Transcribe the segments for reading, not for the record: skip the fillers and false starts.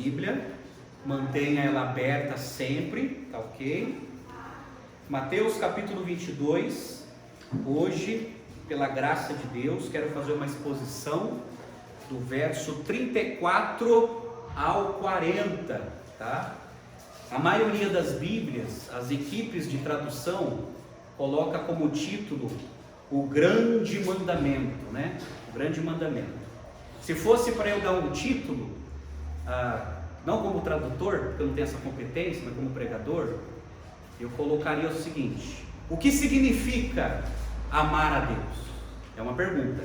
Bíblia, mantenha ela aberta sempre, tá ok? Mateus capítulo 22, hoje, pela graça de Deus, quero fazer uma exposição do verso 34 ao 40, tá? A maioria das Bíblias, as equipes de tradução, coloca como título o grande mandamento, né? O grande mandamento. Se fosse para eu dar um título, não como tradutor, porque eu não tenho essa competência, mas como pregador, eu colocaria o seguinte: o que significa amar a Deus? É uma pergunta.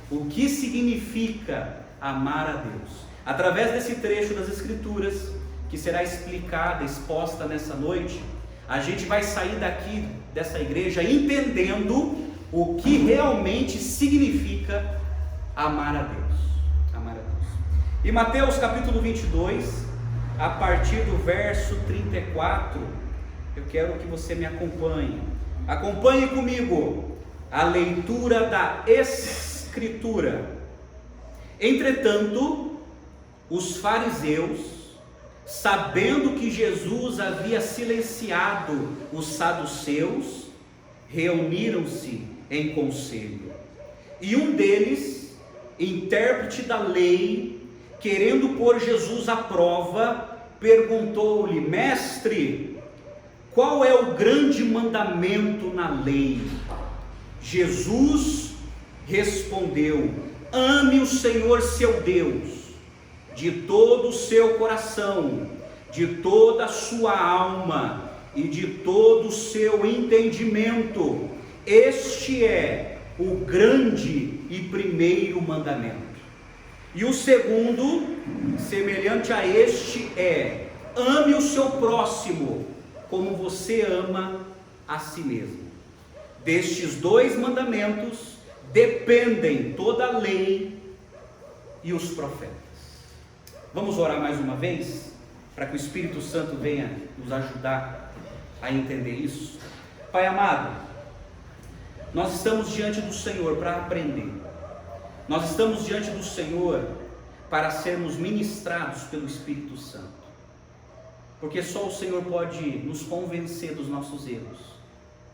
O que significa amar a Deus? Através desse trecho das Escrituras, que será explicada, exposta nessa noite, a gente vai sair daqui dessa igreja entendendo o que realmente significa amar a Deus. Amar a Deus. E Mateus capítulo 22, a partir do verso 34, eu quero que você me acompanhe. Acompanhe comigo a leitura da Escritura. Entretanto, os fariseus, sabendo que Jesus havia silenciado os saduceus, reuniram-se em conselho. E um deles, intérprete da lei, querendo pôr Jesus à prova, perguntou-lhe: Mestre, qual é o grande mandamento na lei? Jesus respondeu: ame o Senhor seu Deus de todo o seu coração, de toda a sua alma e de todo o seu entendimento. Este é o grande e primeiro mandamento. E o segundo, semelhante a este, é: ame o seu próximo como você ama a si mesmo. Destes dois mandamentos dependem toda a lei e os profetas. Vamos orar mais uma vez, para que o Espírito Santo venha nos ajudar a entender isso. Pai amado, nós estamos diante do Senhor para aprender. Nós estamos diante do Senhor para sermos ministrados pelo Espírito Santo. Porque só o Senhor pode nos convencer dos nossos erros.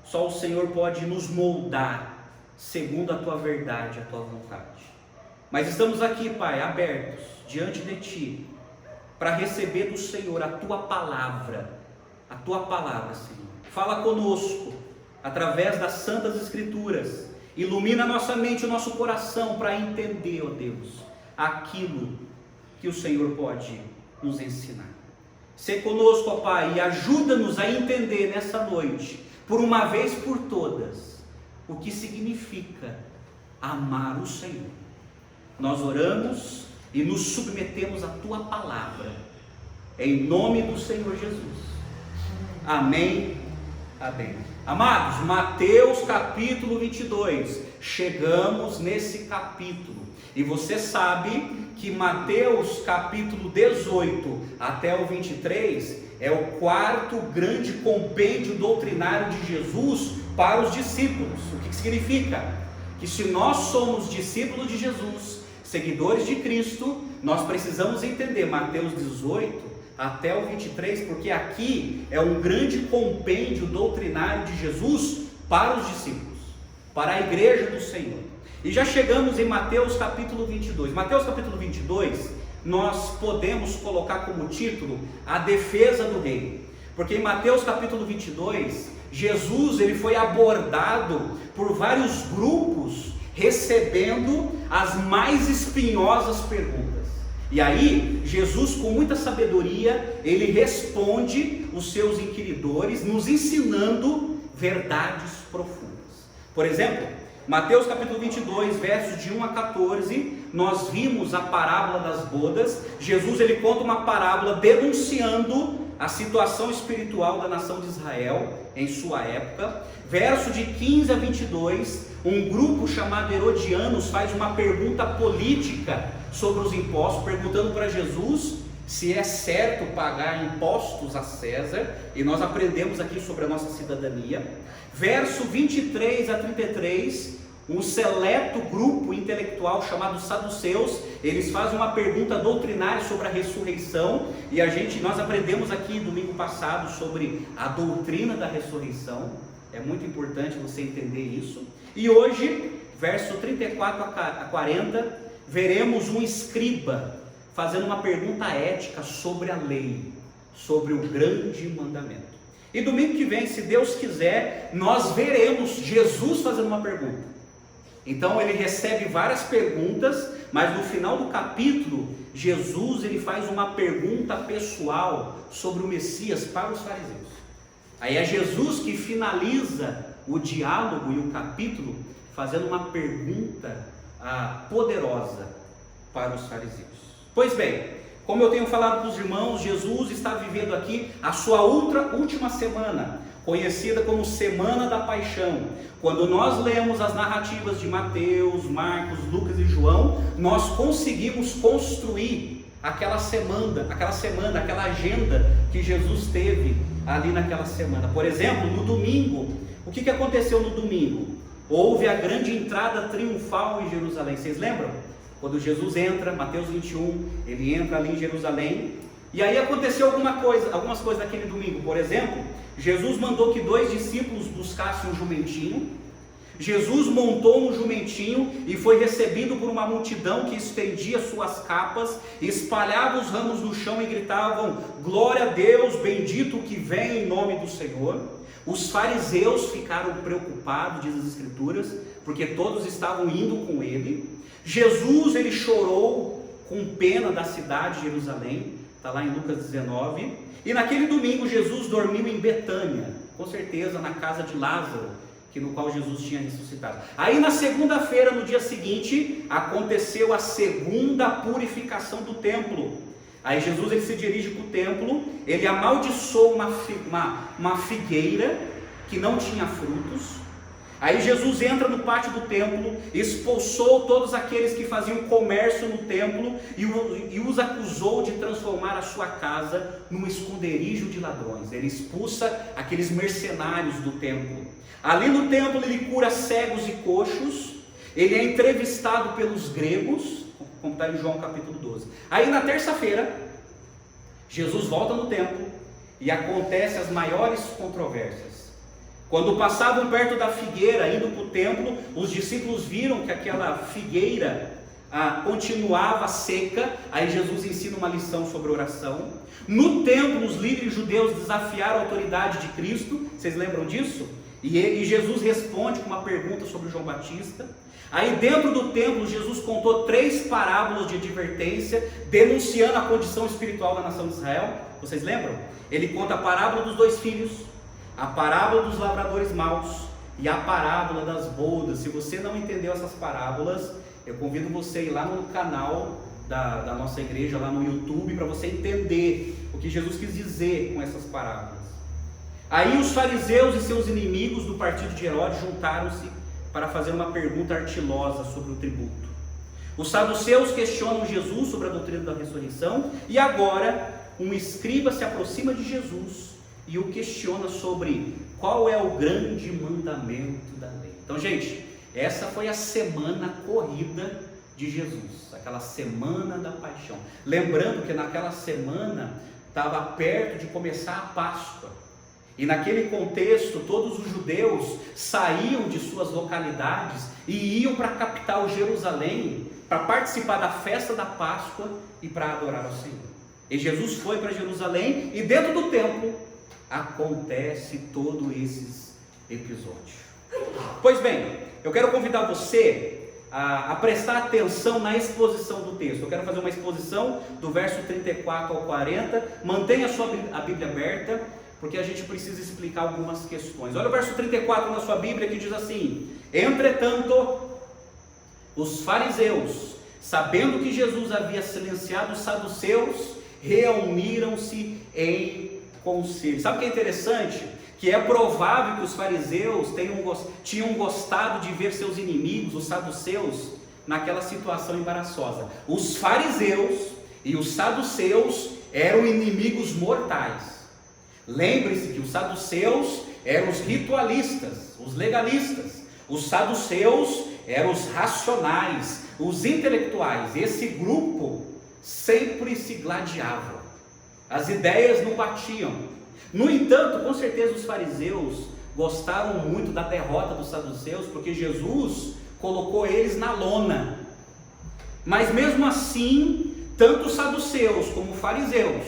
Só o Senhor pode nos moldar segundo a Tua verdade, a Tua vontade. Mas estamos aqui, Pai, abertos diante de Ti, para receber do Senhor a Tua palavra, Senhor. Fala conosco, através das Santas Escrituras, ilumina a nossa mente e o nosso coração, para entender, ó Deus, aquilo que o Senhor pode nos ensinar. Sê conosco, ó Pai, e ajuda-nos a entender nessa noite, por uma vez por todas, o que significa amar o Senhor. Nós oramos e nos submetemos à Tua palavra, em nome do Senhor Jesus. Amém, amém. Amados, Mateus capítulo 22, chegamos nesse capítulo, e você sabe que Mateus capítulo 18 até o 23 é o quarto grande compêndio doutrinário de Jesus para os discípulos. O que significa? Que se nós somos discípulos de Jesus, seguidores de Cristo, nós precisamos entender Mateus 18 até o 23, porque aqui é um grande compêndio doutrinário de Jesus para os discípulos, para a igreja do Senhor. E já chegamos em Mateus capítulo 22. Mateus capítulo 22, nós podemos colocar como título a defesa do rei, porque em Mateus capítulo 22, Jesus ele foi abordado por vários grupos, recebendo as mais espinhosas perguntas. E aí, Jesus, com muita sabedoria, ele responde os seus inquiridores, nos ensinando verdades profundas. Por exemplo, Mateus capítulo 22, versos de 1 a 14, nós vimos a parábola das bodas. Jesus ele conta uma parábola denunciando a situação espiritual da nação de Israel em sua época. Verso de 15 a 22, um grupo chamado Herodianos faz uma pergunta política sobre os impostos, perguntando para Jesus se é certo pagar impostos a César, e nós aprendemos aqui sobre a nossa cidadania. Verso 23 a 33, um seleto grupo intelectual chamado Saduceus, eles fazem uma pergunta doutrinária sobre a ressurreição, e nós aprendemos aqui domingo passado sobre a doutrina da ressurreição. É muito importante você entender isso. E hoje, verso 34 a 40, veremos um escriba fazendo uma pergunta ética sobre a lei, sobre o grande mandamento. E domingo que vem, se Deus quiser, nós veremos Jesus fazendo uma pergunta. Então ele recebe várias perguntas, mas no final do capítulo, Jesus ele faz uma pergunta pessoal sobre o Messias para os fariseus. Aí é Jesus que finaliza o diálogo e o capítulo fazendo uma pergunta poderosa para os fariseus. Pois bem, como eu tenho falado para os irmãos, Jesus está vivendo aqui a sua última semana, conhecida como Semana da Paixão. Quando nós lemos as narrativas de Mateus, Marcos, Lucas e João, nós conseguimos construir aquela semana, aquela agenda que Jesus teve ali naquela semana. Por exemplo, no domingo, o que aconteceu no domingo? Houve a grande entrada triunfal em Jerusalém, vocês lembram? Quando Jesus entra, Mateus 21, ele entra ali em Jerusalém, e aí aconteceu algumas coisas naquele domingo. Por exemplo, Jesus mandou que 2 discípulos buscassem um jumentinho. Jesus montou um jumentinho e foi recebido por uma multidão que estendia suas capas, espalhava os ramos no chão e gritavam: glória a Deus, bendito o que vem em nome do Senhor. Os fariseus ficaram preocupados, diz as Escrituras, porque todos estavam indo com ele. Jesus ele chorou com pena da cidade de Jerusalém, está lá em Lucas 19. E naquele domingo Jesus dormiu em Betânia, com certeza na casa de Lázaro, no qual Jesus tinha ressuscitado. Aí na segunda-feira, no dia seguinte, aconteceu a segunda purificação do templo. Aí Jesus ele se dirige para o templo, ele amaldiçoou uma figueira que não tinha frutos. Aí Jesus entra no pátio do templo, expulsou todos aqueles que faziam comércio no templo e os acusou de transformar a sua casa num esconderijo de ladrões. Ele expulsa aqueles mercenários do templo. Ali no templo ele cura cegos e coxos, ele é entrevistado pelos gregos, como está em João capítulo 12. Aí na terça-feira, Jesus volta no templo e acontecem as maiores controvérsias. Quando passavam perto da figueira, indo para o templo, os discípulos viram que aquela figueira continuava seca. Aí Jesus ensina uma lição sobre oração. No templo, os líderes judeus desafiaram a autoridade de Cristo, vocês lembram disso? E Jesus responde com uma pergunta sobre João Batista. Aí dentro do templo, Jesus contou 3 parábolas de advertência, denunciando a condição espiritual da nação de Israel. Vocês lembram? Ele conta a parábola dos 2 filhos, a parábola dos lavradores maus e a parábola das bodas. Se você não entendeu essas parábolas, eu convido você a ir lá no canal da nossa igreja, lá no YouTube, para você entender o que Jesus quis dizer com essas parábolas. Aí os fariseus e seus inimigos do partido de Herodes juntaram-se para fazer uma pergunta artilosa sobre o tributo. Os saduceus questionam Jesus sobre a doutrina da ressurreição, e agora um escriba se aproxima de Jesus e o questiona sobre qual é o grande mandamento da lei. Então, gente, essa foi a semana corrida de Jesus, aquela semana da paixão. Lembrando que naquela semana estava perto de começar a Páscoa. E naquele contexto, todos os judeus saíam de suas localidades e iam para a capital Jerusalém para participar da festa da Páscoa e para adorar ao Senhor. E Jesus foi para Jerusalém e dentro do templo acontece todos esses episódios. Pois bem, eu quero convidar você a prestar atenção na exposição do texto. Eu quero fazer uma exposição do verso 34 ao 40. Mantenha a Bíblia aberta, porque a gente precisa explicar algumas questões. Olha o verso 34 na sua Bíblia, que diz assim: entretanto, os fariseus, sabendo que Jesus havia silenciado os saduceus, reuniram-se em conselho. Sabe o que é interessante? Que é provável que os fariseus tinham gostado de ver seus inimigos, os saduceus, naquela situação embaraçosa. Os fariseus e os saduceus eram inimigos mortais. Lembre-se que os saduceus eram os ritualistas, os legalistas. Os saduceus eram os racionais, os intelectuais. Esse grupo sempre se gladiava. As ideias não batiam. No entanto, com certeza os fariseus gostaram muito da derrota dos saduceus, porque Jesus colocou eles na lona. Mas mesmo assim, tanto os saduceus como os fariseus,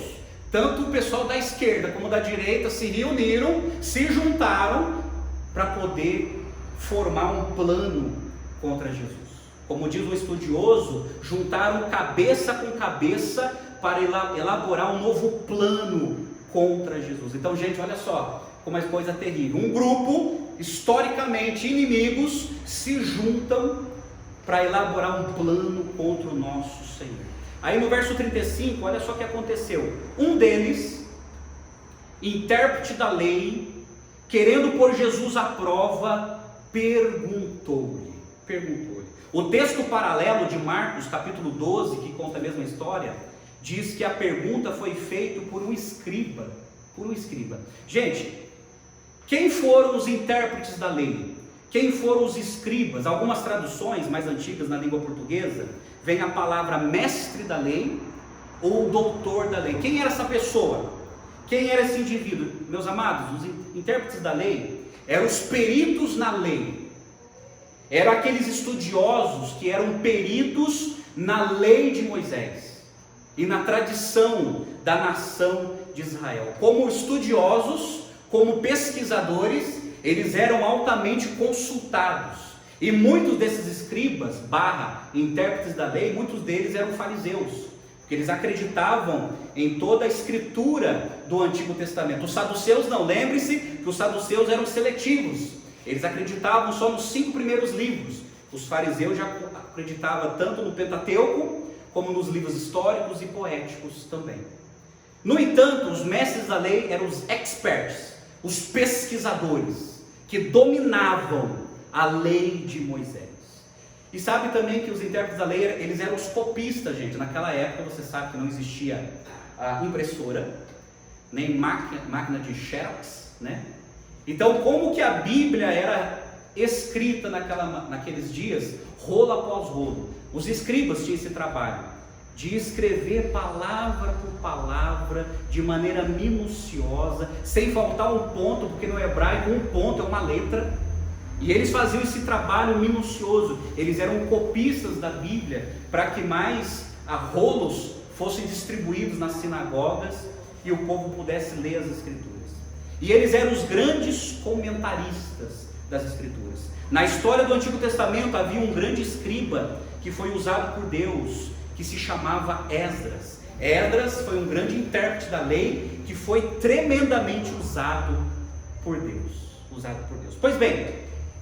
tanto o pessoal da esquerda como da direita se reuniram, se juntaram para poder formar um plano contra Jesus. Como diz um estudioso, juntaram cabeça com cabeça para elaborar um novo plano contra Jesus. Então, gente, olha só como é coisa terrível. Um grupo, historicamente inimigos, se juntam para elaborar um plano contra o nosso Senhor. Aí no verso 35, olha só o que aconteceu. Um deles, intérprete da lei, querendo pôr Jesus à prova, perguntou-lhe. O texto paralelo de Marcos, capítulo 12, que conta a mesma história, diz que a pergunta foi feita por um escriba. Gente, quem foram os intérpretes da lei? Quem foram os escribas? Algumas traduções mais antigas na língua portuguesa, vem a palavra mestre da lei ou doutor da lei. Quem era essa pessoa? Quem era esse indivíduo? Meus amados, os intérpretes da lei eram os peritos na lei. Eram aqueles estudiosos que eram peritos na lei de Moisés e na tradição da nação de Israel. Como estudiosos, como pesquisadores, eles eram altamente consultados. E muitos desses escribas, intérpretes da lei, muitos deles eram fariseus, porque eles acreditavam em toda a escritura do Antigo Testamento. Os saduceus não, lembre-se que os saduceus eram seletivos, eles acreditavam só nos 5 primeiros livros. Os fariseus já acreditavam tanto no Pentateuco, como nos livros históricos e poéticos também. No entanto, os mestres da lei eram os experts, os pesquisadores, que dominavam a lei de Moisés. E sabe também que os intérpretes da lei, eles eram os copistas, gente. Naquela época, você sabe que não existia a impressora, nem máquina de xerox, né? Então, como que a Bíblia era escrita naqueles dias, rolo após rolo? Os escribas tinham esse trabalho de escrever palavra por palavra, de maneira minuciosa, sem faltar um ponto, porque no hebraico um ponto é uma letra. E eles faziam esse trabalho minucioso. Eles eram copistas da Bíblia, para que mais rolos fossem distribuídos nas sinagogas e o povo pudesse ler as Escrituras. E eles eram os grandes comentaristas das Escrituras. Na história do Antigo Testamento havia um grande escriba que foi usado por Deus, que se chamava Esdras. Esdras foi um grande intérprete da lei, que foi tremendamente usado por Deus. Pois bem,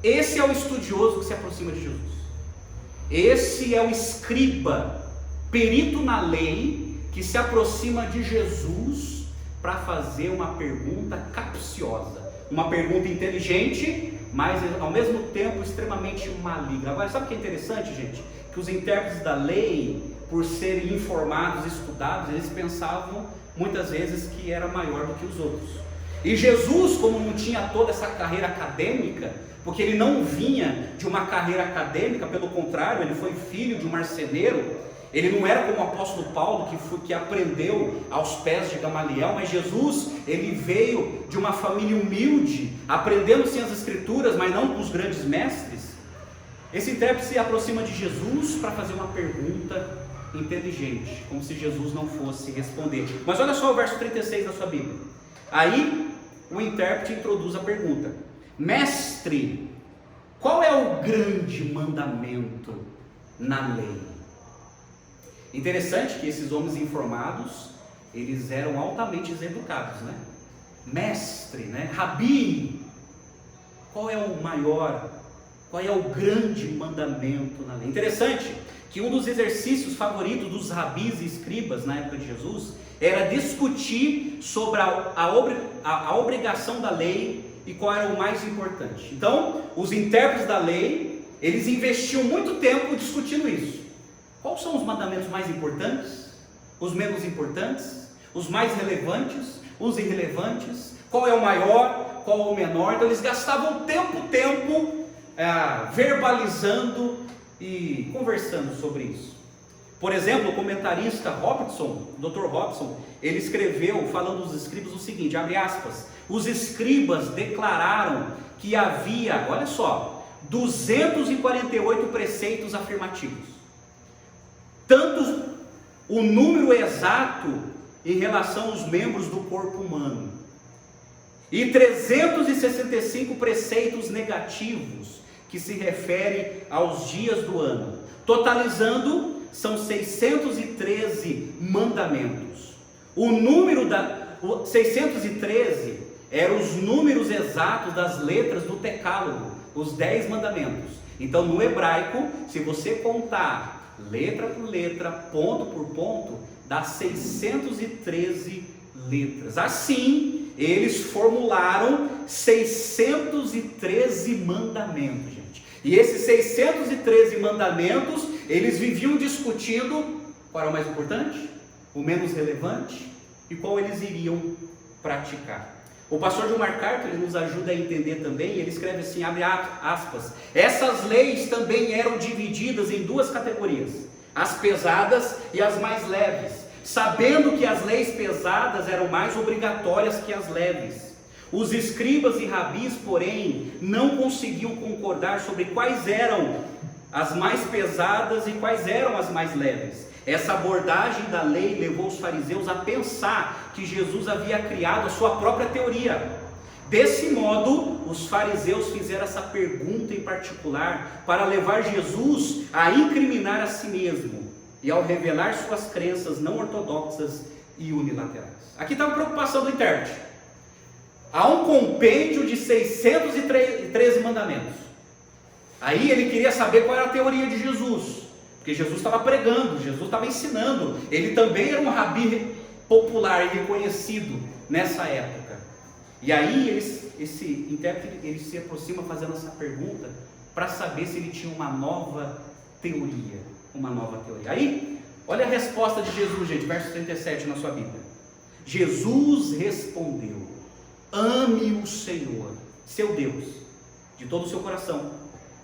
esse é o estudioso que se aproxima de Jesus. Esse é o escriba, perito na lei, que se aproxima de Jesus para fazer uma pergunta capciosa, uma pergunta inteligente, mas ao mesmo tempo extremamente maligna. Agora, sabe o que é interessante, gente? Que os intérpretes da lei, por serem informados, estudados, eles pensavam muitas vezes que era maior do que os outros. E Jesus, como não tinha toda essa carreira acadêmica, porque ele não vinha de uma carreira acadêmica, pelo contrário, ele foi filho de um marceneiro. Ele não era como o apóstolo Paulo, que aprendeu aos pés de Gamaliel, mas Jesus, ele veio de uma família humilde, aprendendo sim as Escrituras, mas não com os grandes mestres. Esse intérprete se aproxima de Jesus para fazer uma pergunta inteligente, como se Jesus não fosse responder. Mas olha só o verso 36 da sua Bíblia. Aí o intérprete introduz a pergunta: Mestre, qual é o grande mandamento na lei? Interessante que esses homens informados, eles eram altamente educados, né? Mestre, né? Rabi, qual é o maior, qual é o grande mandamento na lei? Interessante que um dos exercícios favoritos dos rabis e escribas na época de Jesus era discutir sobre a obrigação da lei e qual era o mais importante. Então, os intérpretes da lei, eles investiam muito tempo discutindo isso. Quais são os mandamentos mais importantes? Os menos importantes? Os mais relevantes? Os irrelevantes? Qual é o maior? Qual é o menor? Então eles gastavam tempo verbalizando e conversando sobre isso. Por exemplo, o comentarista Robson, o Dr. Robson, ele escreveu, falando dos escribas, o seguinte, abre aspas, os escribas declararam que havia, olha só, 248 preceitos afirmativos. Tanto o número exato em relação aos membros do corpo humano, e 365 preceitos negativos que se referem aos dias do ano, totalizando são 613 mandamentos. O número 613 eram os números exatos das letras do Decálogo, os 10 mandamentos. Então no hebraico, se você contar letra por letra, ponto por ponto, dá 613 letras. Assim, eles formularam 613 mandamentos, gente. E esses 613 mandamentos, eles viviam discutindo qual era o mais importante, o menos relevante e qual eles iriam praticar. O pastor John MacArthur, ele nos ajuda a entender também, ele escreve assim, abre aspas, essas leis também eram divididas em duas categorias, as pesadas e as mais leves, sabendo que as leis pesadas eram mais obrigatórias que as leves. Os escribas e rabis, porém, não conseguiam concordar sobre quais eram as mais pesadas e quais eram as mais leves. Essa abordagem da lei levou os fariseus a pensar que Jesus havia criado a sua própria teoria. Desse modo, os fariseus fizeram essa pergunta em particular para levar Jesus a incriminar a si mesmo e ao revelar suas crenças não ortodoxas e unilaterais. Aqui está a preocupação do intérprete. Há um compêndio de 613 mandamentos. Aí ele queria saber qual era a teoria de Jesus, porque Jesus estava pregando, Jesus estava ensinando, ele também era um rabi popular e reconhecido nessa época. E aí esse intérprete ele se aproxima fazendo essa pergunta para saber se ele tinha uma nova teoria. Aí, olha a resposta de Jesus, gente, verso 37 na sua Bíblia. Jesus respondeu: ame o Senhor, seu Deus, de todo o seu coração,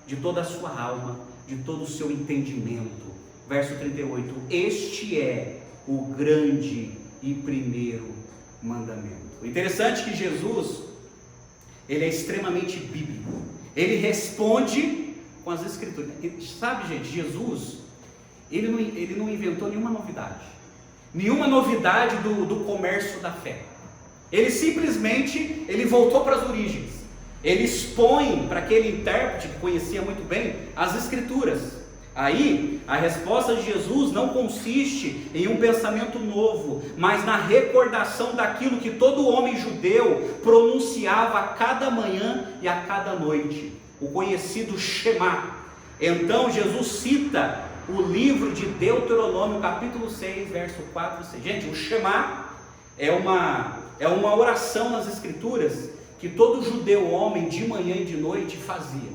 de toda a sua alma, de todo o seu entendimento. Verso 38, este é o grande e primeiro mandamento. O interessante é que Jesus, ele é extremamente bíblico, ele responde com as escrituras. Sabe, gente, Jesus, ele não inventou nenhuma novidade do comércio da fé. Ele simplesmente, voltou para as origens. Ele expõe para aquele intérprete que conhecia muito bem as escrituras. Aí, a resposta de Jesus não consiste em um pensamento novo, mas na recordação daquilo que todo homem judeu pronunciava a cada manhã e a cada noite, o conhecido Shema. Então Jesus cita o livro de Deuteronômio, capítulo 6, verso 4 e 6. Gente, o Shema é uma oração nas escrituras que todo judeu homem de manhã e de noite fazia.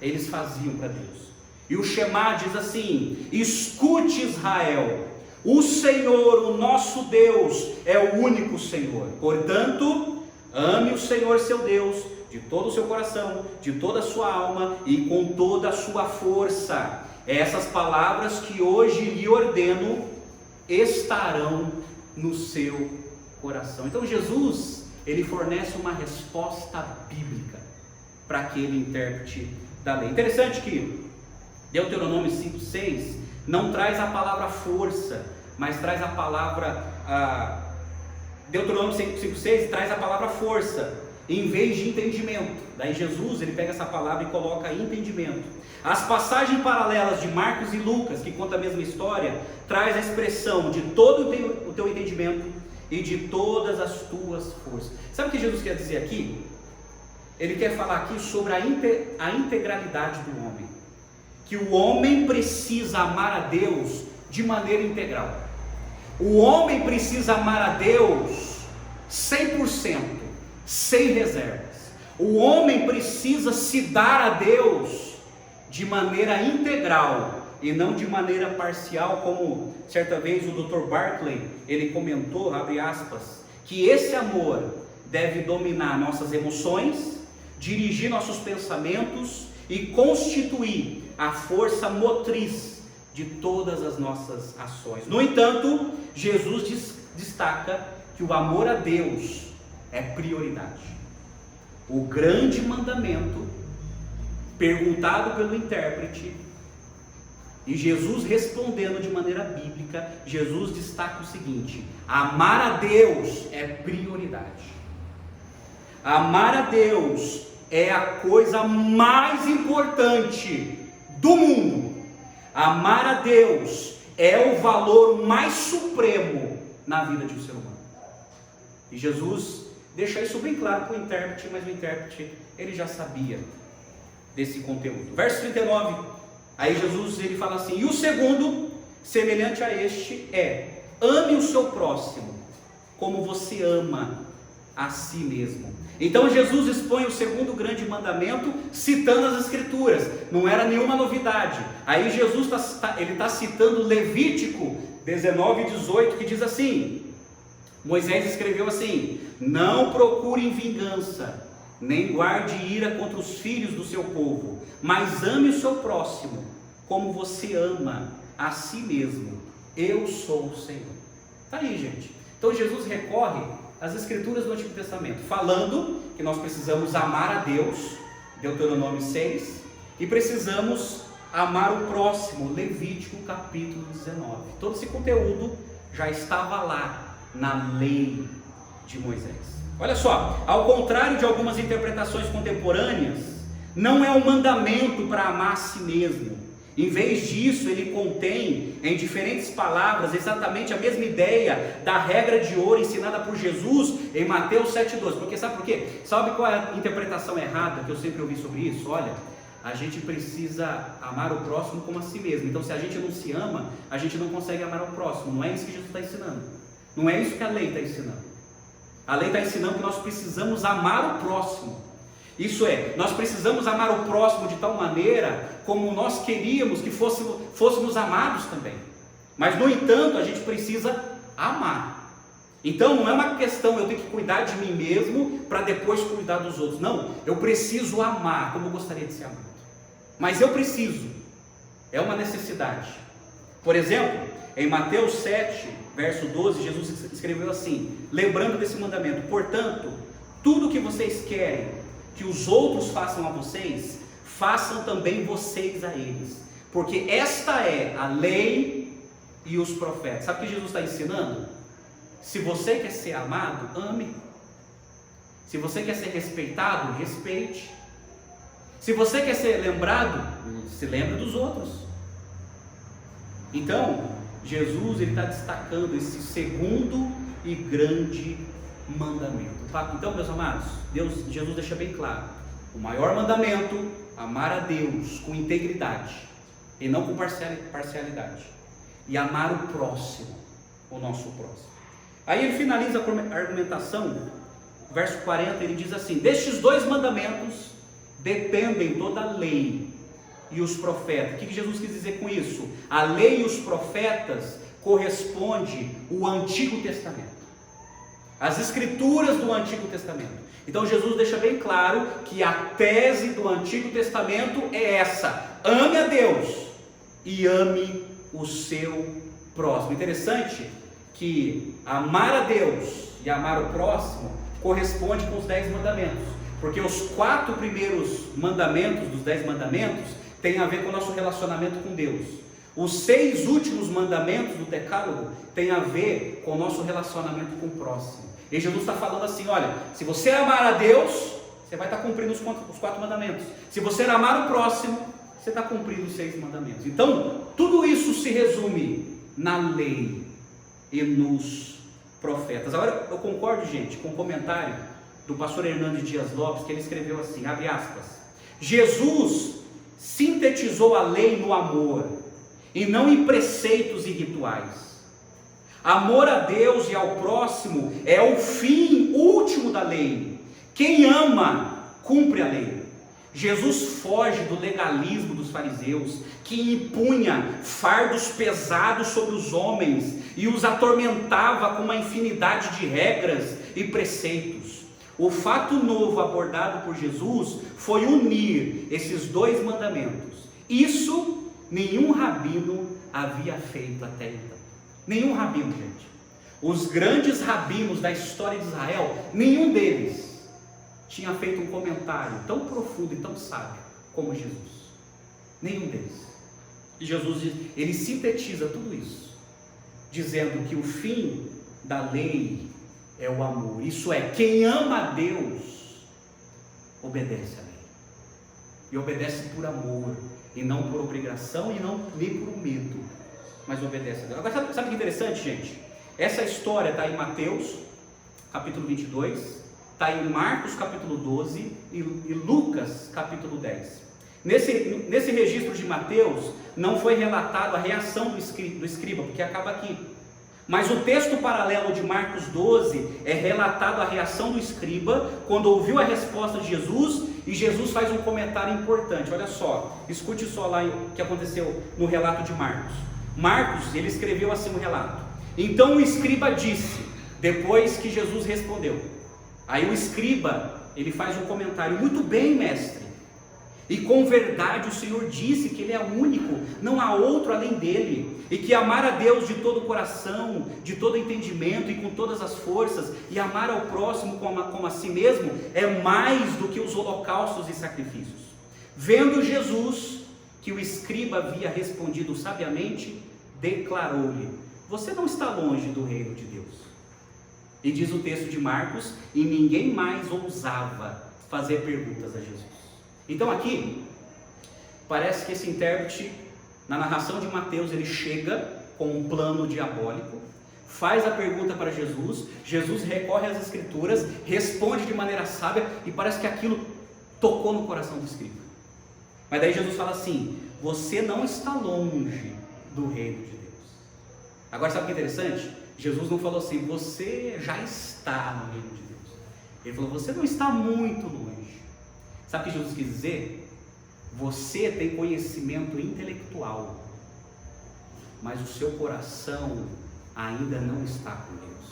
Eles faziam para Deus. E o Shema diz assim: escute, Israel, o Senhor, o nosso Deus, é o único Senhor. Portanto, ame o Senhor seu Deus de todo o seu coração, de toda a sua alma e com toda a sua força. Essas palavras que hoje lhe ordeno estarão no seu coração. Então Jesus, ele fornece uma resposta bíblica para aquele intérprete da lei. Interessante que Deuteronômio 5,6 não traz a palavra força, mas traz a palavra, Deuteronômio 5,6 traz a palavra força, em vez de entendimento. Daí Jesus, ele pega essa palavra e coloca entendimento. As passagens paralelas de Marcos e Lucas, que contam a mesma história, traz a expressão de todo o teu entendimento e de todas as tuas forças. Sabe o que Jesus quer dizer aqui? Ele quer falar aqui sobre a integralidade do homem. Que o homem precisa amar a Deus de maneira integral. O homem precisa amar a Deus 100%, sem reservas. O homem precisa se dar a Deus de maneira integral e não de maneira parcial, como certa vez o Dr. Barclay, ele comentou, abre aspas, que esse amor deve dominar nossas emoções, dirigir nossos pensamentos e constituir a força motriz de todas as nossas ações. No entanto, Jesus destaca que o amor a Deus é prioridade. O grande mandamento, perguntado pelo intérprete, e Jesus respondendo de maneira bíblica, Jesus destaca o seguinte: amar a Deus é prioridade. Amar a Deus é a coisa mais importante do mundo. Amar a Deus é o valor mais supremo na vida de um ser humano. E Jesus deixa isso bem claro para o intérprete, mas o intérprete ele já sabia desse conteúdo. Verso 39, aí Jesus ele fala assim: e o segundo, semelhante a este, é: ame o seu próximo como você ama a si mesmo. Então Jesus expõe o segundo grande mandamento citando as Escrituras, não era nenhuma novidade. Aí Jesus está citando Levítico 19:18, que diz assim: Moisés escreveu assim: não procurem vingança, nem guarde ira contra os filhos do seu povo, mas ame o seu próximo como você ama a si mesmo. Eu sou o Senhor. Está aí, gente. Então Jesus recorre às Escrituras do Antigo Testamento, falando que nós precisamos amar a Deus, Deuteronômio 6, e precisamos amar o próximo, Levítico capítulo 19. Todo esse conteúdo já estava lá na lei de Moisés. Olha só, ao contrário de algumas interpretações contemporâneas, não é um mandamento para amar a si mesmo. Em vez disso, ele contém em diferentes palavras exatamente a mesma ideia da regra de ouro ensinada por Jesus em Mateus 7,12. Porque sabe por quê? Sabe qual é a interpretação errada que eu sempre ouvi sobre isso? Olha, a gente precisa amar o próximo como a si mesmo. Então, se a gente não se ama, a gente não consegue amar o próximo. Não é isso que Jesus está ensinando. Não é isso que a lei está ensinando. A lei está ensinando que nós precisamos amar o próximo. Isso é, nós precisamos amar o próximo de tal maneira como nós queríamos que fôssemos amados também. Mas, no entanto, a gente precisa amar. Então, não é uma questão eu tenho que cuidar de mim mesmo para depois cuidar dos outros. Não, eu preciso amar como eu gostaria de ser amado. Mas eu preciso, é uma necessidade. Por exemplo, em Mateus 7, verso 12, Jesus escreveu assim, lembrando desse mandamento: portanto, tudo que vocês querem que os outros façam a vocês, façam também vocês a eles, porque esta é a lei e os profetas. Sabe o que Jesus está ensinando? Se você quer ser amado, ame. Se você quer ser respeitado, respeite. Se você quer ser lembrado, se lembre dos outros. Então, Jesus ele está destacando esse segundo e grande mandamento. Então, meus amados, Jesus deixa bem claro: o maior mandamento, amar a Deus com integridade e não com parcialidade, e amar o próximo, o nosso próximo. Aí ele finaliza a argumentação, verso 40, ele diz assim: destes dois mandamentos dependem toda a lei e os profetas. O que Jesus quis dizer com isso? A lei e os profetas corresponde ao Antigo Testamento, as Escrituras do Antigo Testamento. Então Jesus deixa bem claro que a tese do Antigo Testamento é essa: ame a Deus e ame o seu próximo. Interessante que amar a Deus e amar o próximo corresponde com os 10 mandamentos, porque os 4 primeiros mandamentos dos 10 mandamentos têm a ver com o nosso relacionamento com Deus. Os 6 últimos mandamentos do Decálogo têm a ver com o nosso relacionamento com o próximo. E Jesus está falando assim: olha, se você amar a Deus, você vai estar cumprindo os 4 mandamentos. Se você amar o próximo, você está cumprindo os 6 mandamentos. Então, tudo isso se resume na lei e nos profetas. Agora, eu concordo, gente, com o comentário do pastor Hernandes Dias Lopes, que ele escreveu assim, abre aspas: Jesus sintetizou a lei no amor, e não em preceitos e rituais. Amor a Deus e ao próximo é o fim último da lei. Quem ama, cumpre a lei. Jesus foge do legalismo dos fariseus, que impunha fardos pesados sobre os homens e os atormentava com uma infinidade de regras e preceitos. O fato novo abordado por Jesus foi unir esses dois mandamentos. Isso nenhum rabino havia feito até então. Nenhum rabino, gente. Os grandes rabinos da história de Israel, nenhum deles tinha feito um comentário tão profundo e tão sábio como Jesus. Nenhum deles. E Jesus, ele sintetiza tudo isso, dizendo que o fim da lei é o amor. Isso é, quem ama a Deus obedece a lei. E obedece por amor, e não por obrigação, e não nem por medo, mas obedece a Deus. Agora, sabe o que é interessante, gente? Essa história está em Mateus, capítulo 22, está em Marcos, capítulo 12, e Lucas, capítulo 10. Nesse registro de Mateus, não foi relatado a reação do escriba, porque acaba aqui. Mas o texto paralelo de Marcos 12 é relatado a reação do escriba quando ouviu a resposta de Jesus, e Jesus faz um comentário importante. Olha só, escute só lá o que aconteceu no relato de Marcos. Marcos, ele escreveu assim o relato. Então o escriba disse, depois que Jesus respondeu. Aí o escriba, ele faz um comentário: muito bem, mestre. E com verdade o Senhor disse que Ele é único, não há outro além dele, e que amar a Deus de todo o coração, de todo o entendimento e com todas as forças, e amar ao próximo como a si mesmo, é mais do que os holocaustos e sacrifícios. Vendo Jesus que o escriba havia respondido sabiamente, declarou-lhe: você não está longe do reino de Deus. E diz o texto de Marcos, e ninguém mais ousava fazer perguntas a Jesus. Então aqui, parece que esse intérprete, na narração de Mateus, ele chega com um plano diabólico, faz a pergunta para Jesus, Jesus recorre às escrituras, responde de maneira sábia, e parece que aquilo tocou no coração do escriba. Mas daí Jesus fala assim: você não está longe do reino de Deus. Agora sabe o que é interessante? Jesus não falou assim: você já está no reino de Deus. Ele falou: você não está muito longe. Sabe o que Jesus quis dizer? Você tem conhecimento intelectual, mas o seu coração ainda não está com Deus.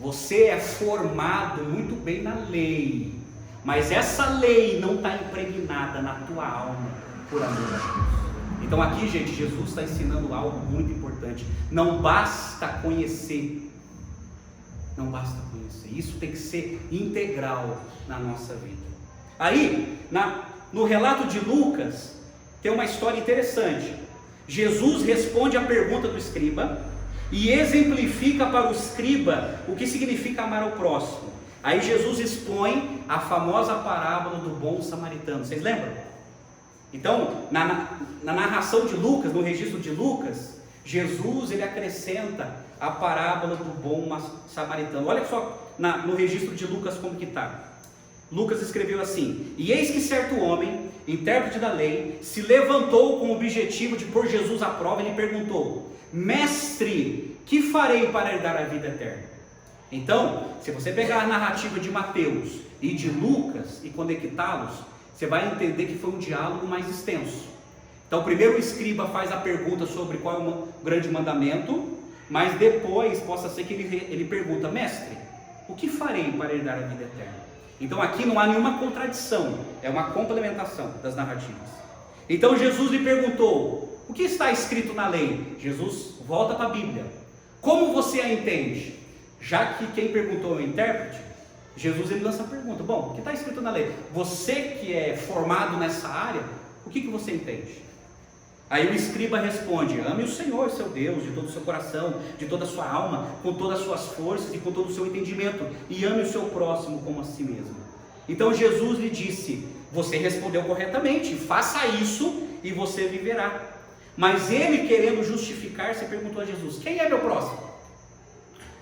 Você é formado muito bem na lei, mas essa lei não está impregnada na tua alma por amor a Deus. Então aqui, gente, Jesus está ensinando algo muito importante. Não basta conhecer. Não basta conhecer. Isso tem que ser integral na nossa vida. Aí, no relato de Lucas, tem uma história interessante. Jesus responde à pergunta do escriba e exemplifica para o escriba o que significa amar ao próximo. Aí Jesus expõe a famosa parábola do bom samaritano. Vocês lembram? Então, na narração de Lucas, no registro de Lucas, Jesus ele acrescenta a parábola do bom samaritano. Olha só no registro de Lucas como que está. Lucas escreveu assim: e eis que certo homem, intérprete da lei, se levantou com o objetivo de pôr Jesus à prova e lhe perguntou: mestre, que farei para herdar a vida eterna? Então, se você pegar a narrativa de Mateus e de Lucas e conectá-los, você vai entender que foi um diálogo mais extenso. Então, primeiro o escriba faz a pergunta sobre qual é o grande mandamento, mas depois possa ser que ele pergunta: mestre, o que farei para herdar a vida eterna? Então aqui não há nenhuma contradição, é uma complementação das narrativas. Então Jesus lhe perguntou: o que está escrito na lei? Jesus volta para a Bíblia. Como você a entende? Já que quem perguntou é o intérprete, Jesus ele lança a pergunta: bom, o que está escrito na lei? Você que é formado nessa área, o que você entende? Aí o escriba responde: ame o Senhor, seu Deus, de todo o seu coração, de toda a sua alma, com todas as suas forças e com todo o seu entendimento, e ame o seu próximo como a si mesmo. Então Jesus lhe disse: você respondeu corretamente, faça isso e você viverá. Mas ele, querendo justificar-se, perguntou a Jesus: quem é meu próximo?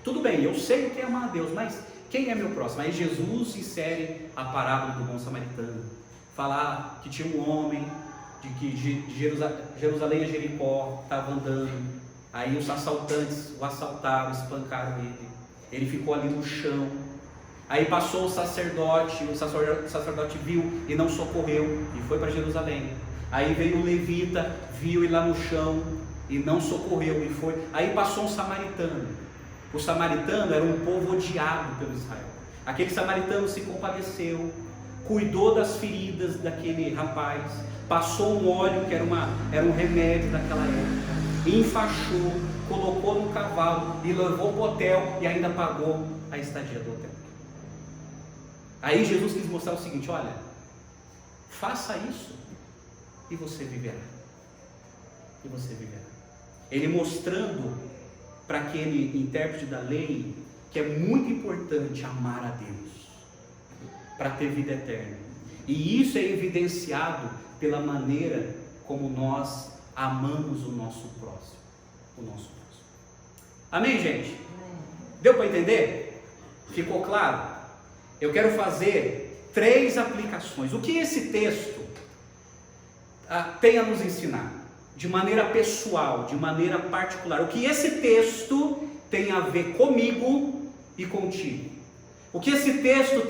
Tudo bem, eu sei o que é amar a Deus, mas quem é meu próximo? Aí Jesus insere a parábola do bom samaritano, falar que tinha um homem de Jerusalém a Jericó, estava andando, aí os assaltantes o assaltaram, espancaram ele ficou ali no chão, aí passou o sacerdote viu e não socorreu, e foi para Jerusalém. Aí veio o levita, viu ele lá no chão e não socorreu, e foi. Aí passou um samaritano. O samaritano era um povo odiado pelo Israel, Aquele samaritano se compadeceu, cuidou das feridas daquele rapaz, passou um óleo que era um remédio daquela época, enfaixou, colocou no cavalo e levou para o hotel e ainda pagou a estadia do hotel. Aí Jesus quis mostrar o seguinte: olha, faça isso e você viverá. E você viverá. Ele mostrando para aquele intérprete da lei que é muito importante amar a Deus para ter vida eterna. E isso é evidenciado pela maneira como nós amamos o nosso próximo. Amém, gente? Deu para entender? Ficou claro? Eu quero fazer 3 aplicações. O que esse texto tem a nos ensinar? De maneira pessoal, de maneira particular. O que esse texto tem a ver comigo e contigo? O que esse texto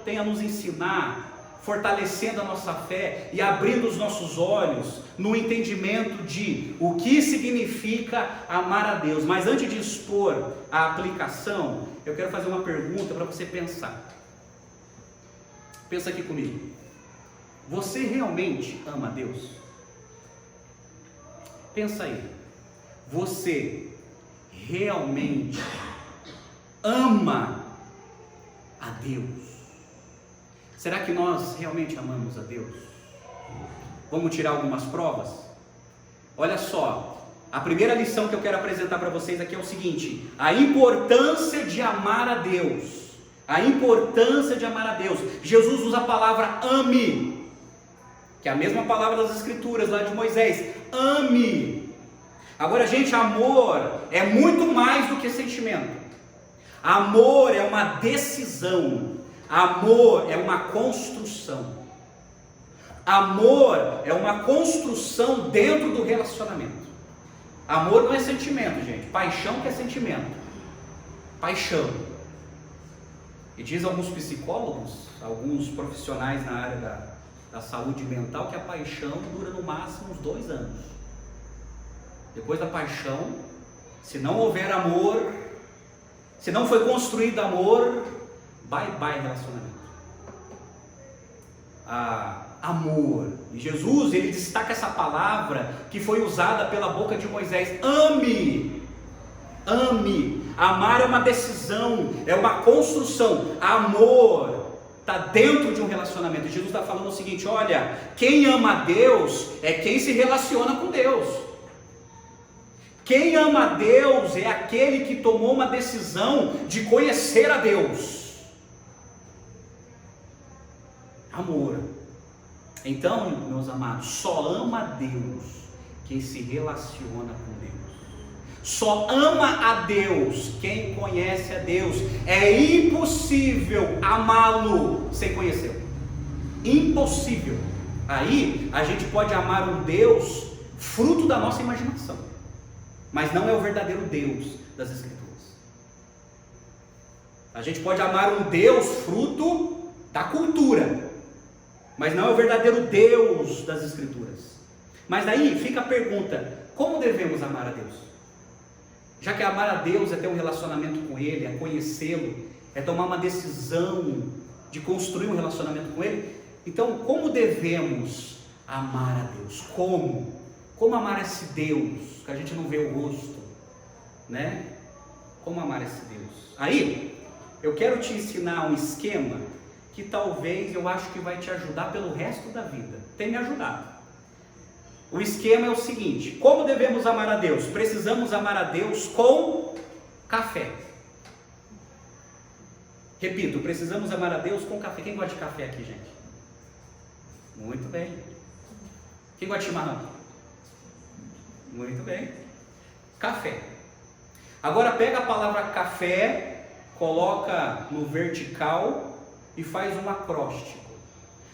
tem a nos ensinar, fortalecendo a nossa fé e abrindo os nossos olhos no entendimento de o que significa amar a Deus. Mas antes de expor a aplicação, eu quero fazer uma pergunta para você pensar. Pensa aqui comigo. Você realmente ama a Deus? Pensa aí. Você realmente ama a Deus? Será que nós realmente amamos a Deus? Vamos tirar algumas provas? Olha só, a primeira lição que eu quero apresentar para vocês aqui é o seguinte: a importância de amar a Deus. A importância de amar a Deus. Jesus usa a palavra ame, que é a mesma palavra das Escrituras lá de Moisés. Ame. Agora, gente, amor é muito mais do que sentimento. Amor é uma decisão. Amor é uma construção. Amor é uma construção dentro do relacionamento. Amor não é sentimento, gente. Paixão que é sentimento. Paixão. E diz alguns psicólogos, alguns profissionais na área da saúde mental, que a paixão dura no máximo uns 2 anos. Depois da paixão, se não houver amor, se não foi construído amor, bye bye relacionamento. Amor. E Jesus, ele destaca essa palavra que foi usada pela boca de Moisés: ame. Ame. Amar é uma decisão, é uma construção. Amor está dentro de um relacionamento. Jesus está falando o seguinte: olha, quem ama a Deus é quem se relaciona com Deus. Quem ama a Deus é aquele que tomou uma decisão de conhecer a Deus. Amor. Então, meus amados, só ama a Deus quem se relaciona com Deus. Só ama a Deus quem conhece a Deus. É impossível amá-lo sem conhecê-lo. Impossível. Aí a gente pode amar um Deus fruto da nossa imaginação, mas não é o verdadeiro Deus das Escrituras. A gente pode amar um Deus fruto da cultura, mas não é o verdadeiro Deus das Escrituras. Mas daí fica a pergunta: como devemos amar a Deus? Já que amar a Deus é ter um relacionamento com Ele, é conhecê-lo, é tomar uma decisão de construir um relacionamento com Ele, então como devemos amar a Deus? Como? Como amar esse Deus, que a gente não vê o rosto, né? Como amar esse Deus? Aí, eu quero te ensinar um esquema que talvez eu acho que vai te ajudar pelo resto da vida. Tem me ajudado. O esquema é o seguinte: como devemos amar a Deus? Precisamos amar a Deus com café. Repito, precisamos amar a Deus com café. Quem gosta de café aqui, gente? Muito bem. Quem gosta de chimarrão? Muito bem. Café. Agora pega a palavra café, coloca no vertical e faz um acróstico.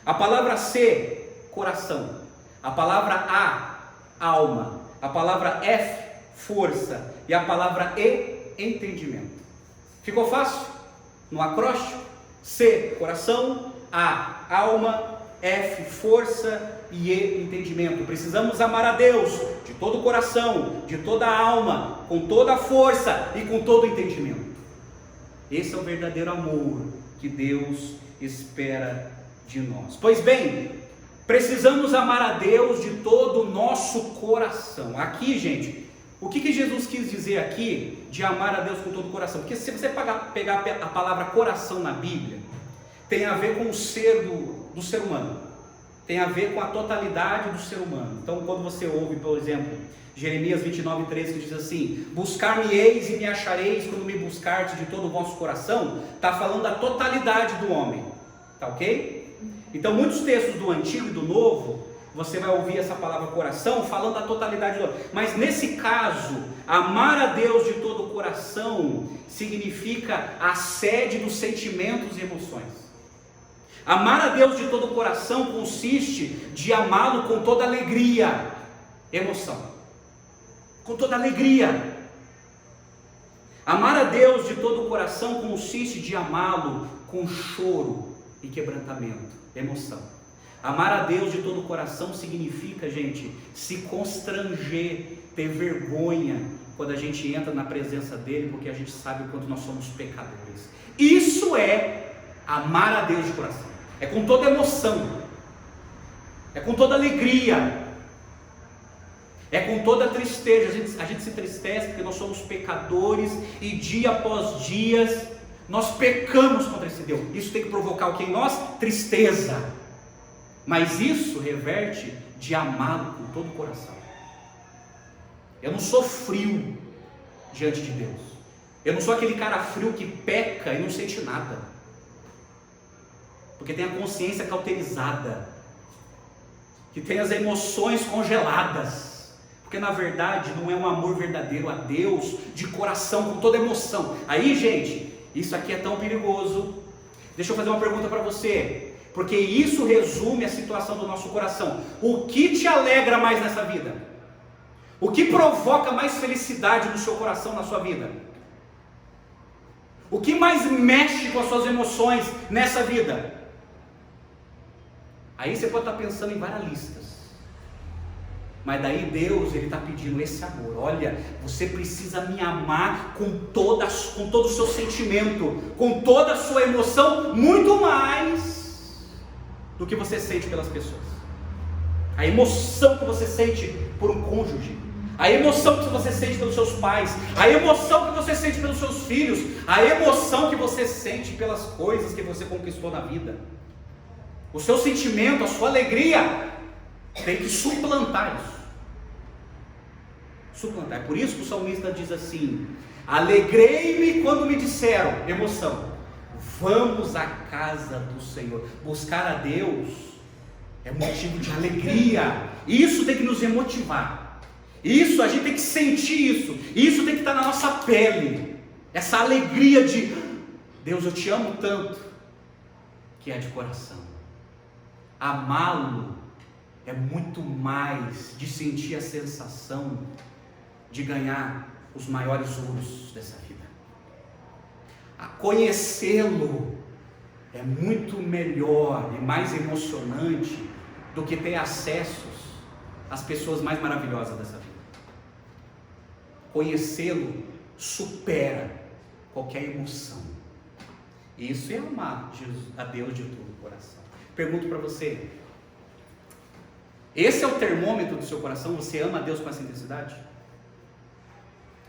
A palavra C, coração. A palavra A, alma. A palavra F, força. E a palavra E, entendimento. Ficou fácil? No acróstico: C, coração. A, alma. F, força. E E, entendimento. Precisamos amar a Deus de todo o coração, de toda a alma, com toda a força e com todo o entendimento. Esse é o verdadeiro amor que Deus espera de nós. Pois bem, precisamos amar a Deus de todo o nosso coração. Aqui, gente, o que Jesus quis dizer aqui de amar a Deus com todo o coração? Porque se você pegar a palavra coração na Bíblia, tem a ver com o ser do ser humano, tem a ver com a totalidade do ser humano. Então, quando você ouve, por exemplo, Jeremias 29:13, que diz assim: buscar-me-eis e me achareis quando me buscardes de todo o vosso coração, está falando da totalidade do homem, tá ok? Então, muitos textos do Antigo e do Novo, você vai ouvir essa palavra coração falando da totalidade do homem. Mas nesse caso, amar a Deus de todo o coração significa a sede dos sentimentos e emoções. Amar a Deus de todo o coração consiste de amá-lo com toda alegria, emoção, com toda alegria. Amar a Deus de todo o coração consiste de amá-lo com choro e quebrantamento, emoção. Amar a Deus de todo o coração significa, gente, se constranger, ter vergonha quando a gente entra na presença dele, porque a gente sabe o quanto nós somos pecadores. Isso é amar a Deus de coração. É com toda emoção, é com toda alegria, é com toda tristeza. A gente se entristece porque nós somos pecadores e dia após dia nós pecamos contra esse Deus. Isso tem que provocar o que em nós? Tristeza. Mas isso reverte de amá-lo com todo o coração. Eu não sou frio diante de Deus. Eu não sou aquele cara frio que peca e não sente nada, porque tem a consciência cauterizada, que tem as emoções congeladas, porque na verdade não é um amor verdadeiro a Deus de coração, com toda emoção. Aí, gente, isso aqui é tão perigoso. Deixa eu fazer uma pergunta para você, porque isso resume a situação do nosso coração. O que te alegra mais nessa vida? O que provoca mais felicidade no seu coração, na sua vida? O que mais mexe com as suas emoções nessa vida? Aí você pode estar pensando em várias listas, mas daí Deus, Ele está pedindo esse amor. Olha, você precisa me amar com todo o seu sentimento, com toda a sua emoção, muito mais do que você sente pelas pessoas. A emoção que você sente por um cônjuge, a emoção que você sente pelos seus pais, a emoção que você sente pelos seus filhos, a emoção que você sente pelas coisas que você conquistou na vida. O seu sentimento, a sua alegria tem que suplantar isso. Suplantar. É por isso que o salmista diz assim: alegrei-me quando me disseram, emoção, vamos à casa do Senhor. Buscar a Deus é motivo de alegria. Isso tem que nos emotivar. Isso, a gente tem que sentir isso. Isso tem que estar na nossa pele. Essa alegria de Deus, eu te amo tanto, que é de coração. Amá-lo é muito mais de sentir a sensação de ganhar os maiores ouros dessa vida. A conhecê-lo é muito melhor e mais emocionante do que ter acessos às pessoas mais maravilhosas dessa vida. Conhecê-lo supera qualquer emoção. Isso é amar a Deus de todo o coração. Pergunto para você: esse é o termômetro do seu coração? Você ama a Deus com essa intensidade?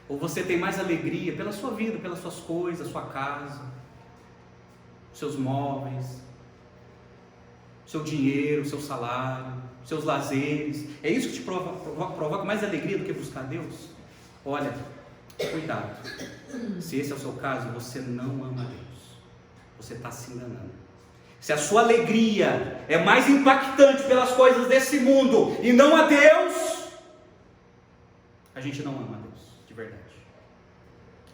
Ou você tem mais alegria pela sua vida, pelas suas coisas, sua casa, seus móveis, seu dinheiro, seu salário, seus lazeres? É isso que te provoca mais alegria do que buscar a Deus? Olha, cuidado. Se esse é o seu caso, você não ama a Deus. Você está se enganando. Se a sua alegria é mais impactante pelas coisas desse mundo e não a Deus, a gente não ama a Deus, de verdade.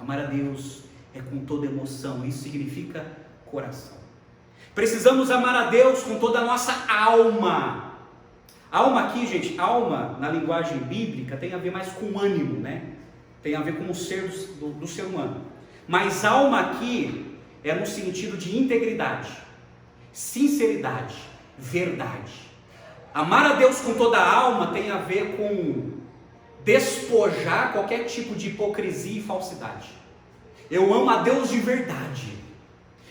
Amar a Deus é com toda emoção, isso significa coração. Precisamos amar a Deus com toda a nossa alma. Alma aqui, gente, alma na linguagem bíblica tem a ver mais com ânimo, né? Tem a ver com o ser do ser humano. Mas alma aqui é no sentido de integridade, sinceridade, verdade. Amar a Deus com toda a alma tem a ver com despojar qualquer tipo de hipocrisia e falsidade. Eu amo a Deus de verdade.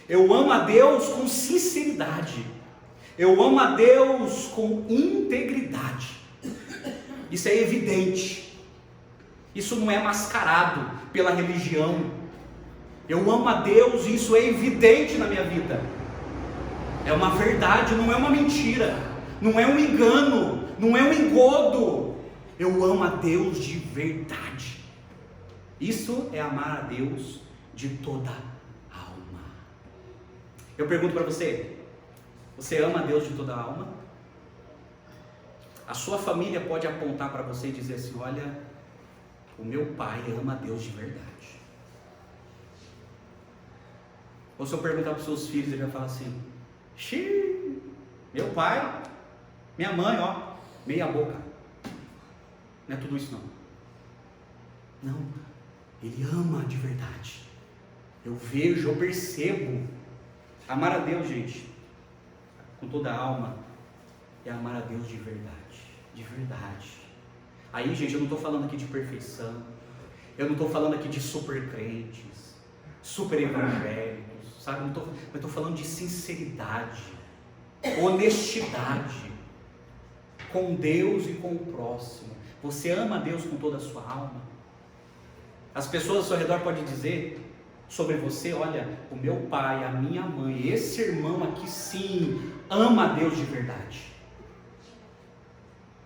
Eu amo a Deus com sinceridade. Eu amo a Deus com integridade. Isso é evidente. Isso não é mascarado pela religião. Eu amo a Deus e isso é evidente na minha vida. É uma verdade, não é uma mentira. Não é um engano, não é um engodo. Eu amo a Deus de verdade. Isso é amar a Deus de toda a alma. Eu pergunto para você: você ama a Deus de toda a alma? A sua família pode apontar para você e dizer assim: olha, o meu pai ama a Deus de verdade. Ou se eu perguntar para os seus filhos, ele vai falar assim: xiii, meu pai, minha mãe, ó, meia boca. Não é tudo isso não. Não, ele ama de verdade. Eu vejo, eu percebo. Amar a Deus, gente, com toda a alma, é amar a Deus de verdade. De verdade. Aí, gente, eu não estou falando aqui de perfeição. Eu não estou falando aqui de super crentes, super evangélicos, sabe? Eu estou falando de sinceridade, honestidade com Deus e com o próximo. Você ama a Deus com toda a sua alma? As pessoas ao seu redor podem dizer sobre você: olha, o meu pai, a minha mãe, esse irmão aqui sim, ama a Deus de verdade.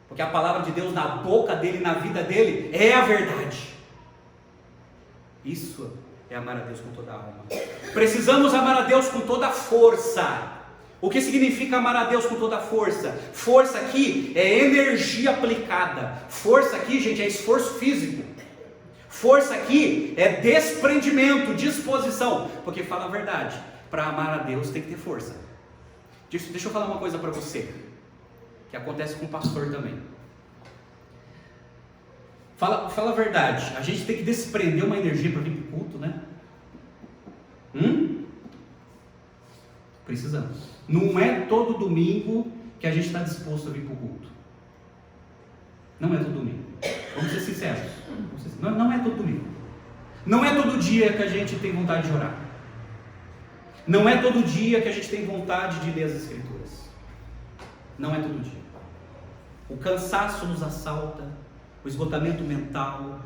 Porque a palavra de Deus na boca dele, na vida dele, é a verdade. Isso é amar a Deus com toda a alma. Precisamos amar a Deus com toda a força. O que significa amar a Deus com toda a força? Força aqui é energia aplicada. Força aqui, gente, é esforço físico. Força aqui é desprendimento, disposição. Porque fala a verdade, para amar a Deus tem que ter força. Deixa eu falar uma coisa para você, que acontece com o pastor também. Fala a verdade, a gente tem que desprender uma energia para vir para o culto, né? Precisamos. Não é todo domingo que a gente está disposto a vir para o culto. Não é todo domingo. Vamos ser sinceros. Não é todo domingo. Não é todo dia que a gente tem vontade de orar. Não é todo dia que a gente tem vontade de ler as Escrituras. Não é todo dia. O cansaço nos assalta, o esgotamento mental,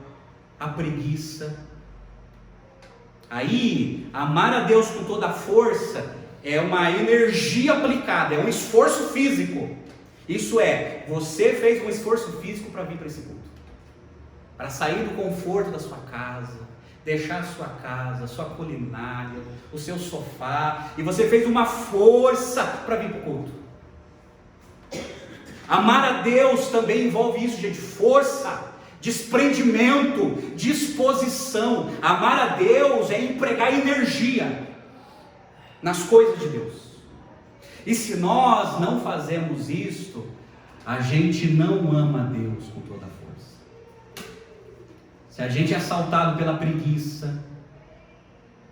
a preguiça. Aí, amar a Deus com toda a força é uma energia aplicada, é um esforço físico. Isso é, você fez um esforço físico para vir para esse culto, para sair do conforto da sua casa, deixar a sua casa, a sua culinária, o seu sofá, e você fez uma força para vir para o culto. Amar a Deus também envolve isso, gente: força, desprendimento, disposição. Amar a Deus é empregar energia nas coisas de Deus. E se nós não fazemos isto, a gente não ama a Deus com toda a força. Se a gente é assaltado pela preguiça,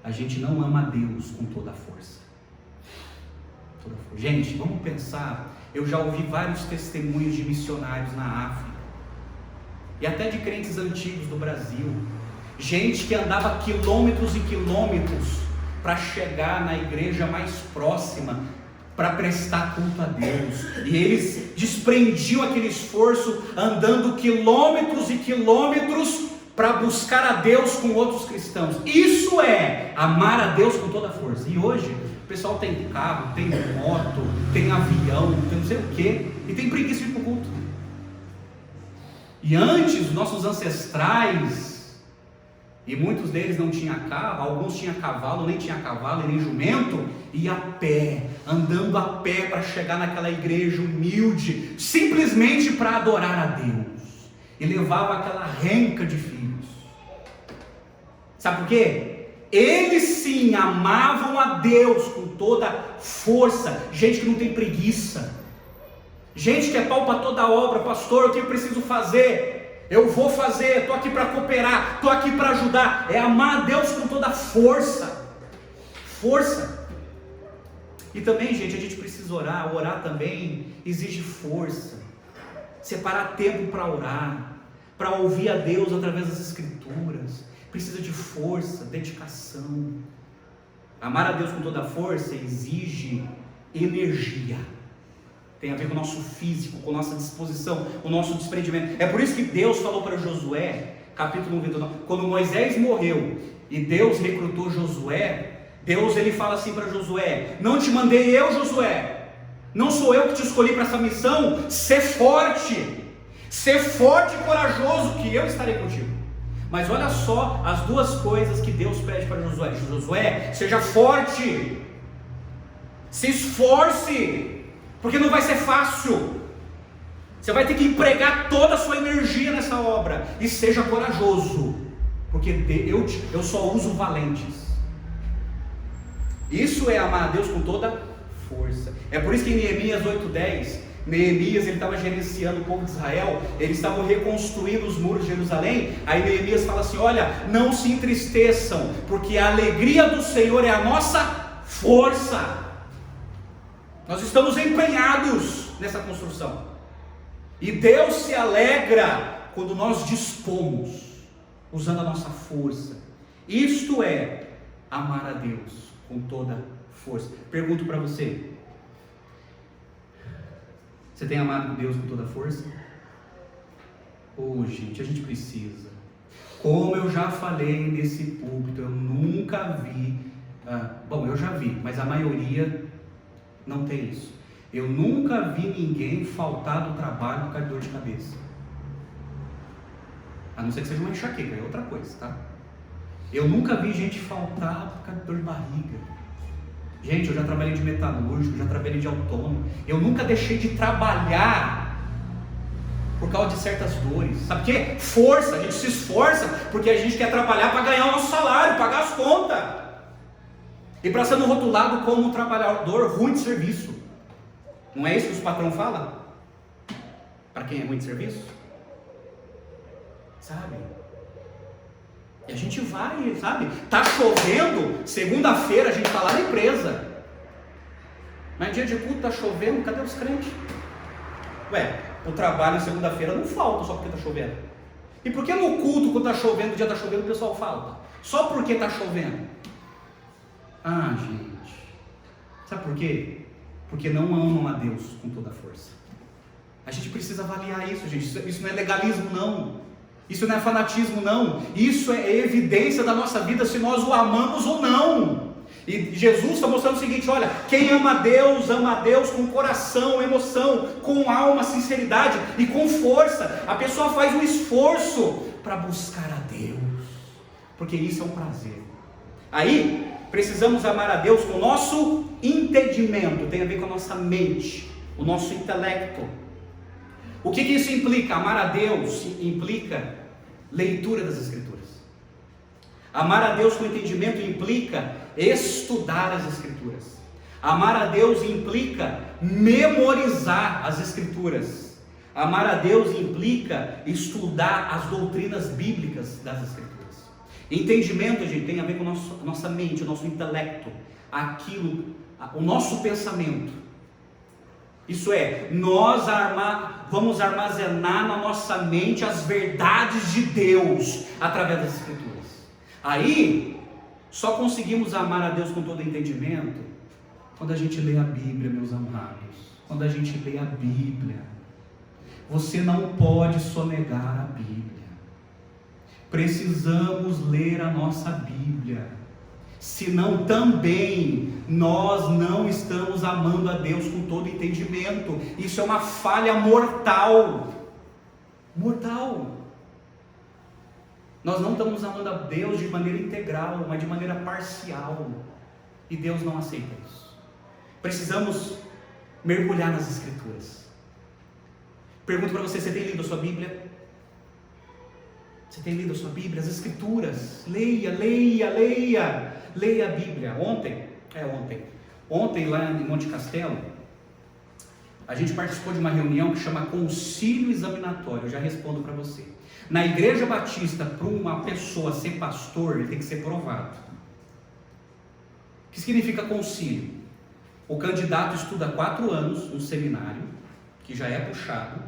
a gente não ama a Deus com toda a força. Gente, vamos pensar. Eu já ouvi vários testemunhos de missionários na África, e até de crentes antigos do Brasil, gente que andava quilômetros e quilômetros para chegar na igreja mais próxima, para prestar culto a Deus, e eles desprendiam aquele esforço, andando quilômetros e quilômetros, para buscar a Deus com outros cristãos. Isso é amar a Deus com toda a força. E hoje, o pessoal tem carro, tem moto, tem avião, tem não sei o que, e tem preguiça de ir para o culto. E antes, nossos ancestrais, e muitos deles não tinham carro, alguns tinham cavalo, nem tinha cavalo e nem jumento, ia a pé, andando a pé para chegar naquela igreja humilde, simplesmente para adorar a Deus, e levava aquela renca de filhos. Sabe por quê? Eles sim amavam a Deus com toda força. Gente que não tem preguiça, gente que é pau para toda obra. Pastor, o que eu preciso fazer? Eu vou fazer, estou aqui para cooperar, estou aqui para ajudar. É amar a Deus com toda força. Força. E também, gente, a gente precisa orar. Orar também exige força. Separar tempo para orar, para ouvir a Deus através das Escrituras, precisa de força, dedicação. Amar a Deus com toda a força exige energia. Tem a ver com o nosso físico, com a nossa disposição, o nosso desprendimento. É por isso que Deus falou para Josué, capítulo 29, quando Moisés morreu e Deus recrutou Josué, Deus ele fala assim para Josué: não te mandei eu, Josué, não sou eu que te escolhi para essa missão, ser forte e corajoso, que eu estarei contigo. Mas olha só as duas coisas que Deus pede para Josué: Josué, seja forte, se esforce, porque não vai ser fácil, você vai ter que empregar toda a sua energia nessa obra, e seja corajoso, porque eu só uso valentes. Isso é amar a Deus com toda força. É por isso que em Neemias 8:10, Neemias ele estava gerenciando o povo de Israel, eles estavam reconstruindo os muros de Jerusalém. Aí Neemias fala assim: olha, não se entristeçam, porque a alegria do Senhor é a nossa força. Nós estamos empenhados nessa construção, e Deus se alegra quando nós dispomos, usando a nossa força. Isto é amar a Deus com toda força. Pergunto para você: você tem amado Deus com toda força? Gente, a gente precisa. Como eu já falei nesse púlpito, eu nunca vi, eu já vi, mas a maioria não tem isso. Eu nunca vi ninguém faltar do trabalho por causa de dor de cabeça. A não ser que seja uma enxaqueca, é outra coisa, tá? Eu nunca vi gente faltar por causa de dor de barriga. Gente, eu já trabalhei de metalúrgico, já trabalhei de autônomo. Eu nunca deixei de trabalhar por causa de certas dores. Sabe por quê? Força, a gente se esforça porque a gente quer trabalhar para ganhar o nosso salário, pagar as contas. E para ser rotulado como um trabalhador ruim de serviço. Não é isso que os patrões falam? Para quem é ruim de serviço? Sabe? E a gente vai, sabe? Tá chovendo, segunda-feira a gente tá lá na empresa. Mas dia de culto tá chovendo, cadê os crentes? O trabalho na segunda-feira não falta só porque tá chovendo. E por que no culto, quando tá chovendo, o dia tá chovendo, o pessoal falta? Só porque tá chovendo. Gente, sabe por quê? Porque não amam a Deus com toda a força. A gente precisa avaliar isso, gente. Isso não é legalismo, não. Isso não é fanatismo, não. Isso é evidência da nossa vida, se nós o amamos ou não. E Jesus está mostrando o seguinte: olha, quem ama a Deus com coração, emoção, com alma, sinceridade e com força. A pessoa faz um esforço para buscar a Deus, porque isso é um prazer. Aí, precisamos amar a Deus com o nosso entendimento, tem a ver com a nossa mente, o nosso intelecto. O que isso implica? Amar a Deus implica leitura das Escrituras. Amar a Deus com entendimento implica estudar as Escrituras. Amar a Deus implica memorizar as Escrituras. Amar a Deus implica estudar as doutrinas bíblicas das Escrituras. Entendimento, gente, tem a ver com a nossa mente, o nosso intelecto, o nosso pensamento. Isso é, nós vamos armazenar na nossa mente as verdades de Deus através das Escrituras. Aí, só conseguimos amar a Deus com todo entendimento quando a gente lê a Bíblia, meus amados. Quando a gente lê a Bíblia. Você não pode sonegar a Bíblia. Precisamos ler a nossa Bíblia. Senão também nós não estamos amando a Deus com todo entendimento. Isso é uma falha mortal. Mortal. Nós não estamos amando a Deus de maneira integral, mas de maneira parcial. E Deus não aceita isso. Precisamos mergulhar nas Escrituras. Pergunto para você: você tem lido a sua Bíblia? Você tem lido a sua Bíblia? As Escrituras? Leia a Bíblia. Ontem lá em Monte Castelo, a gente participou de uma reunião que chama Concílio Examinatório. Eu já respondo para você. Na Igreja Batista, para uma pessoa ser pastor, ele tem que ser provado. O que significa concílio? O candidato estuda 4 anos no seminário, que já é puxado.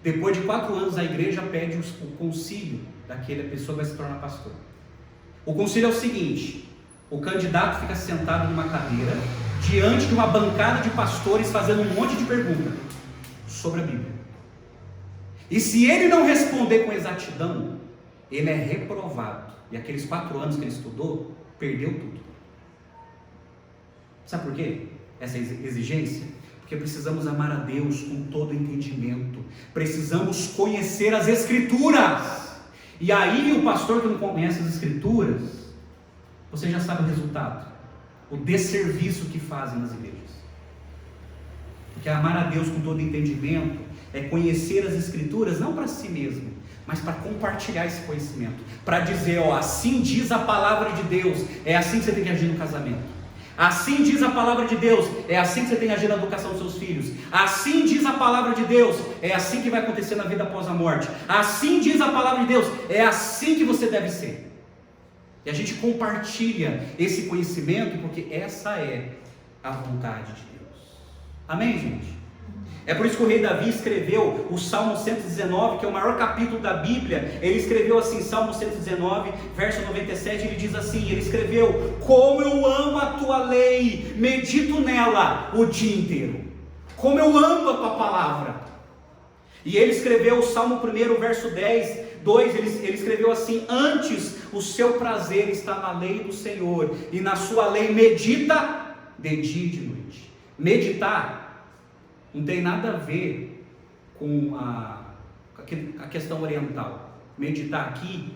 Depois de 4 anos, a igreja pede o concílio daquela pessoa que vai se tornar pastor. O conselho é o seguinte: o candidato fica sentado numa cadeira, diante de uma bancada de pastores, fazendo um monte de perguntas sobre a Bíblia. E se ele não responder com exatidão, ele é reprovado. E aqueles 4 anos que ele estudou, perdeu tudo. Sabe por quê? Essa exigência? Porque precisamos amar a Deus com todo entendimento. Precisamos conhecer as Escrituras. E aí o pastor que não conhece as Escrituras, você já sabe o resultado. O desserviço que fazem nas igrejas. Porque amar a Deus com todo entendimento é conhecer as Escrituras, não para si mesmo, mas para compartilhar esse conhecimento. Para dizer, ó, assim diz a palavra de Deus, é assim que você tem que agir no casamento. Assim diz a palavra de Deus, é assim que você tem que agir na educação dos seus filhos. Assim diz a palavra de Deus, é assim que vai acontecer na vida após a morte. Assim diz a palavra de Deus, é assim que você deve ser. E a gente compartilha esse conhecimento porque essa é a vontade de Deus. Amém, gente? É por isso que o rei Davi escreveu o Salmo 119, que é o maior capítulo da Bíblia. Ele escreveu assim, Salmo 119, verso 97, ele diz assim, ele escreveu: como eu amo a tua lei, medito nela o dia inteiro. Como eu amo a tua palavra. E ele escreveu o Salmo 1, verso 2, ele escreveu assim: antes o seu prazer está na lei do Senhor, e na sua lei medita de dia e de noite. Meditar não tem nada a ver com a questão oriental. Meditar aqui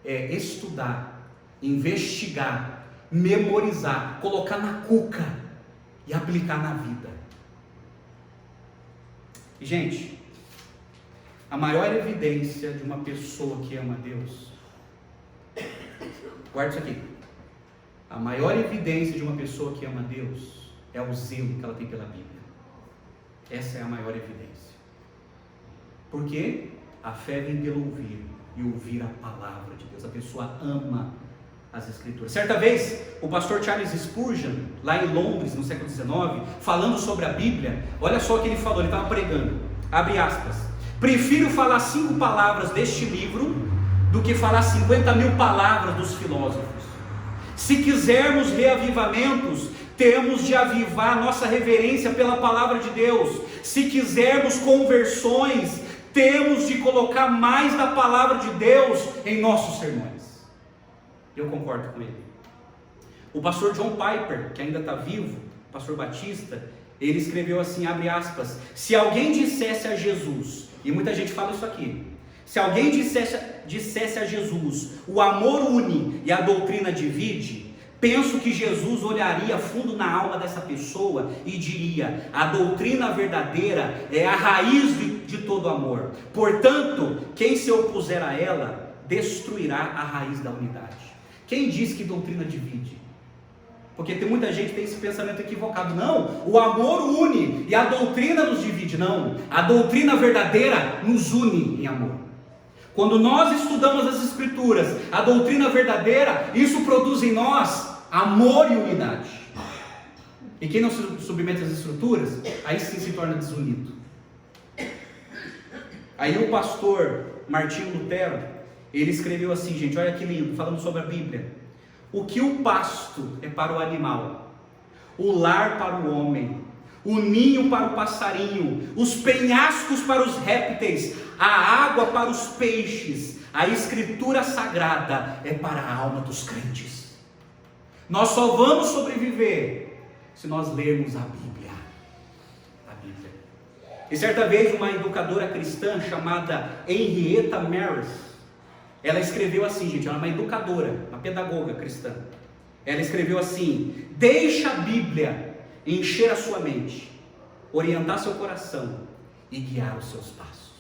é estudar, investigar, memorizar, colocar na cuca e aplicar na vida. E, gente, a maior evidência de uma pessoa que ama Deus, guarda isso aqui, a maior evidência de uma pessoa que ama Deus é o zelo que ela tem pela Bíblia. Essa é a maior evidência. Porque a fé vem pelo ouvir, e ouvir a palavra de Deus. A pessoa ama as Escrituras. Certa vez, o pastor Charles Spurgeon, lá em Londres, no século XIX, falando sobre a Bíblia, olha só o que ele falou, ele estava pregando, abre aspas: prefiro falar 5 palavras deste livro do que falar 50.000 palavras dos filósofos. Se quisermos reavivamentos, temos de avivar nossa reverência pela palavra de Deus. Se quisermos conversões, temos de colocar mais da palavra de Deus em nossos sermões. Eu concordo com ele. O pastor John Piper, que ainda está vivo, pastor batista, ele escreveu assim, abre aspas: se alguém dissesse a Jesus, e muita gente fala isso aqui, se alguém dissesse a Jesus, o amor une e a doutrina divide, penso que Jesus olharia fundo na alma dessa pessoa e diria: a doutrina verdadeira é a raiz de todo amor. Portanto, quem se opuser a ela, destruirá a raiz da unidade. Quem diz que doutrina divide? Porque tem muita gente que tem esse pensamento equivocado. Não, o amor une e a doutrina nos divide. Não, a doutrina verdadeira nos une em amor. Quando nós estudamos as Escrituras, a doutrina verdadeira, isso produz em nós amor e unidade. E quem não se submete às Escrituras, aí sim se torna desunido. Aí o pastor Martinho Lutero, ele escreveu assim, gente, olha que lindo, falando sobre a Bíblia: o que o pasto é para o animal, o lar para o homem, o ninho para o passarinho, os penhascos para os répteis, a água para os peixes, a Escritura sagrada é para a alma dos crentes. Nós só vamos sobreviver se nós lermos a Bíblia. A Bíblia. E certa vez uma educadora cristã chamada Henrietta Maris, ela escreveu assim, gente, ela é uma educadora, uma pedagoga cristã. Ela escreveu assim: deixa a Bíblia encher a sua mente, orientar seu coração e guiar os seus passos.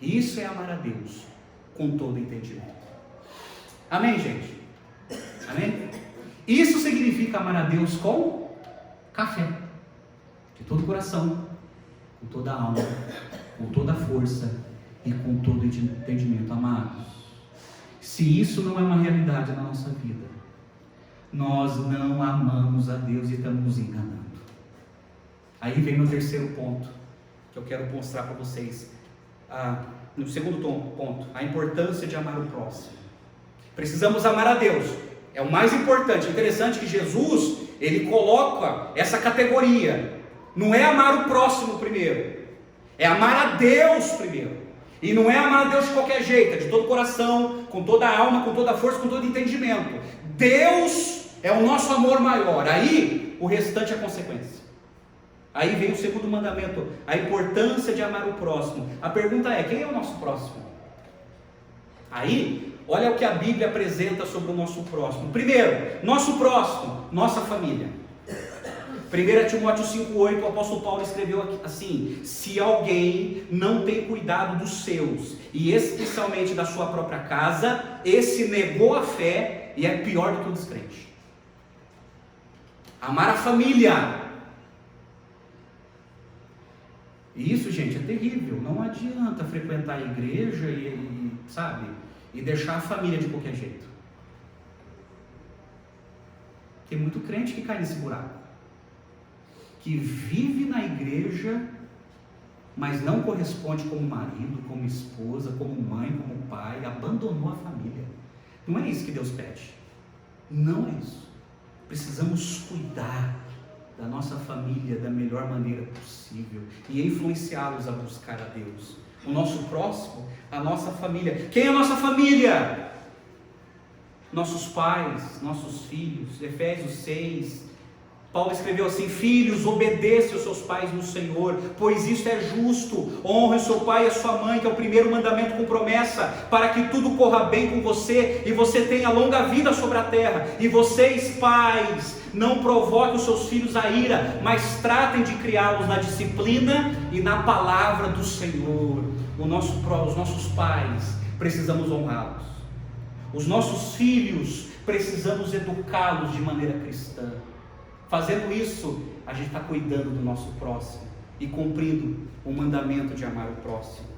Isso é amar a Deus com todo entendimento. Amém, gente? Amém? Isso significa amar a Deus com café, de todo o coração, com toda a alma, com toda a força e com todo entendimento. Amados, se isso não é uma realidade na nossa vida, nós não amamos a Deus e estamos nos enganando. Aí vem meu terceiro ponto, que eu quero mostrar para vocês. No segundo ponto, a importância de amar o próximo. Precisamos amar a Deus. É o mais importante. É interessante que Jesus, ele coloca essa categoria. Não é amar o próximo primeiro, é amar a Deus primeiro. E não é amar a Deus de qualquer jeito, é de todo coração, com toda a alma, com toda a força, com todo entendimento. Deus é o nosso amor maior. Aí o restante é consequência. Aí vem o segundo mandamento, a importância de amar o próximo. A pergunta é: quem é o nosso próximo? Aí, olha o que a Bíblia apresenta sobre o nosso próximo. Primeiro, nosso próximo, nossa família. 1 Timóteo 5,8, o apóstolo Paulo escreveu assim: se alguém não tem cuidado dos seus, e especialmente da sua própria casa, esse negou a fé e é pior do que o descrente. Amar a família. E isso, gente, é terrível. Não adianta frequentar a igreja e deixar a família de qualquer jeito. Tem muito crente que cai nesse buraco, que vive na igreja, mas não corresponde como marido, como esposa, como mãe, como pai, abandonou a família. Não é isso que Deus pede. Não é isso. Precisamos cuidar da nossa família da melhor maneira possível e influenciá-los a buscar a Deus. O nosso próximo, a nossa família. Quem é a nossa família? Nossos pais, nossos filhos. Efésios 6. Paulo escreveu assim: filhos, obedeçam aos seus pais no Senhor, pois isto é justo. Honre o seu pai e a sua mãe, que é o primeiro mandamento com promessa, para que tudo corra bem com você e você tenha longa vida sobre a terra. E vocês, pais, não provoquem os seus filhos a ira, mas tratem de criá-los na disciplina e na palavra do Senhor. Os nossos pais, precisamos honrá-los. Os nossos filhos, precisamos educá-los de maneira cristã. Fazendo isso, a gente está cuidando do nosso próximo e cumprindo o mandamento de amar o próximo.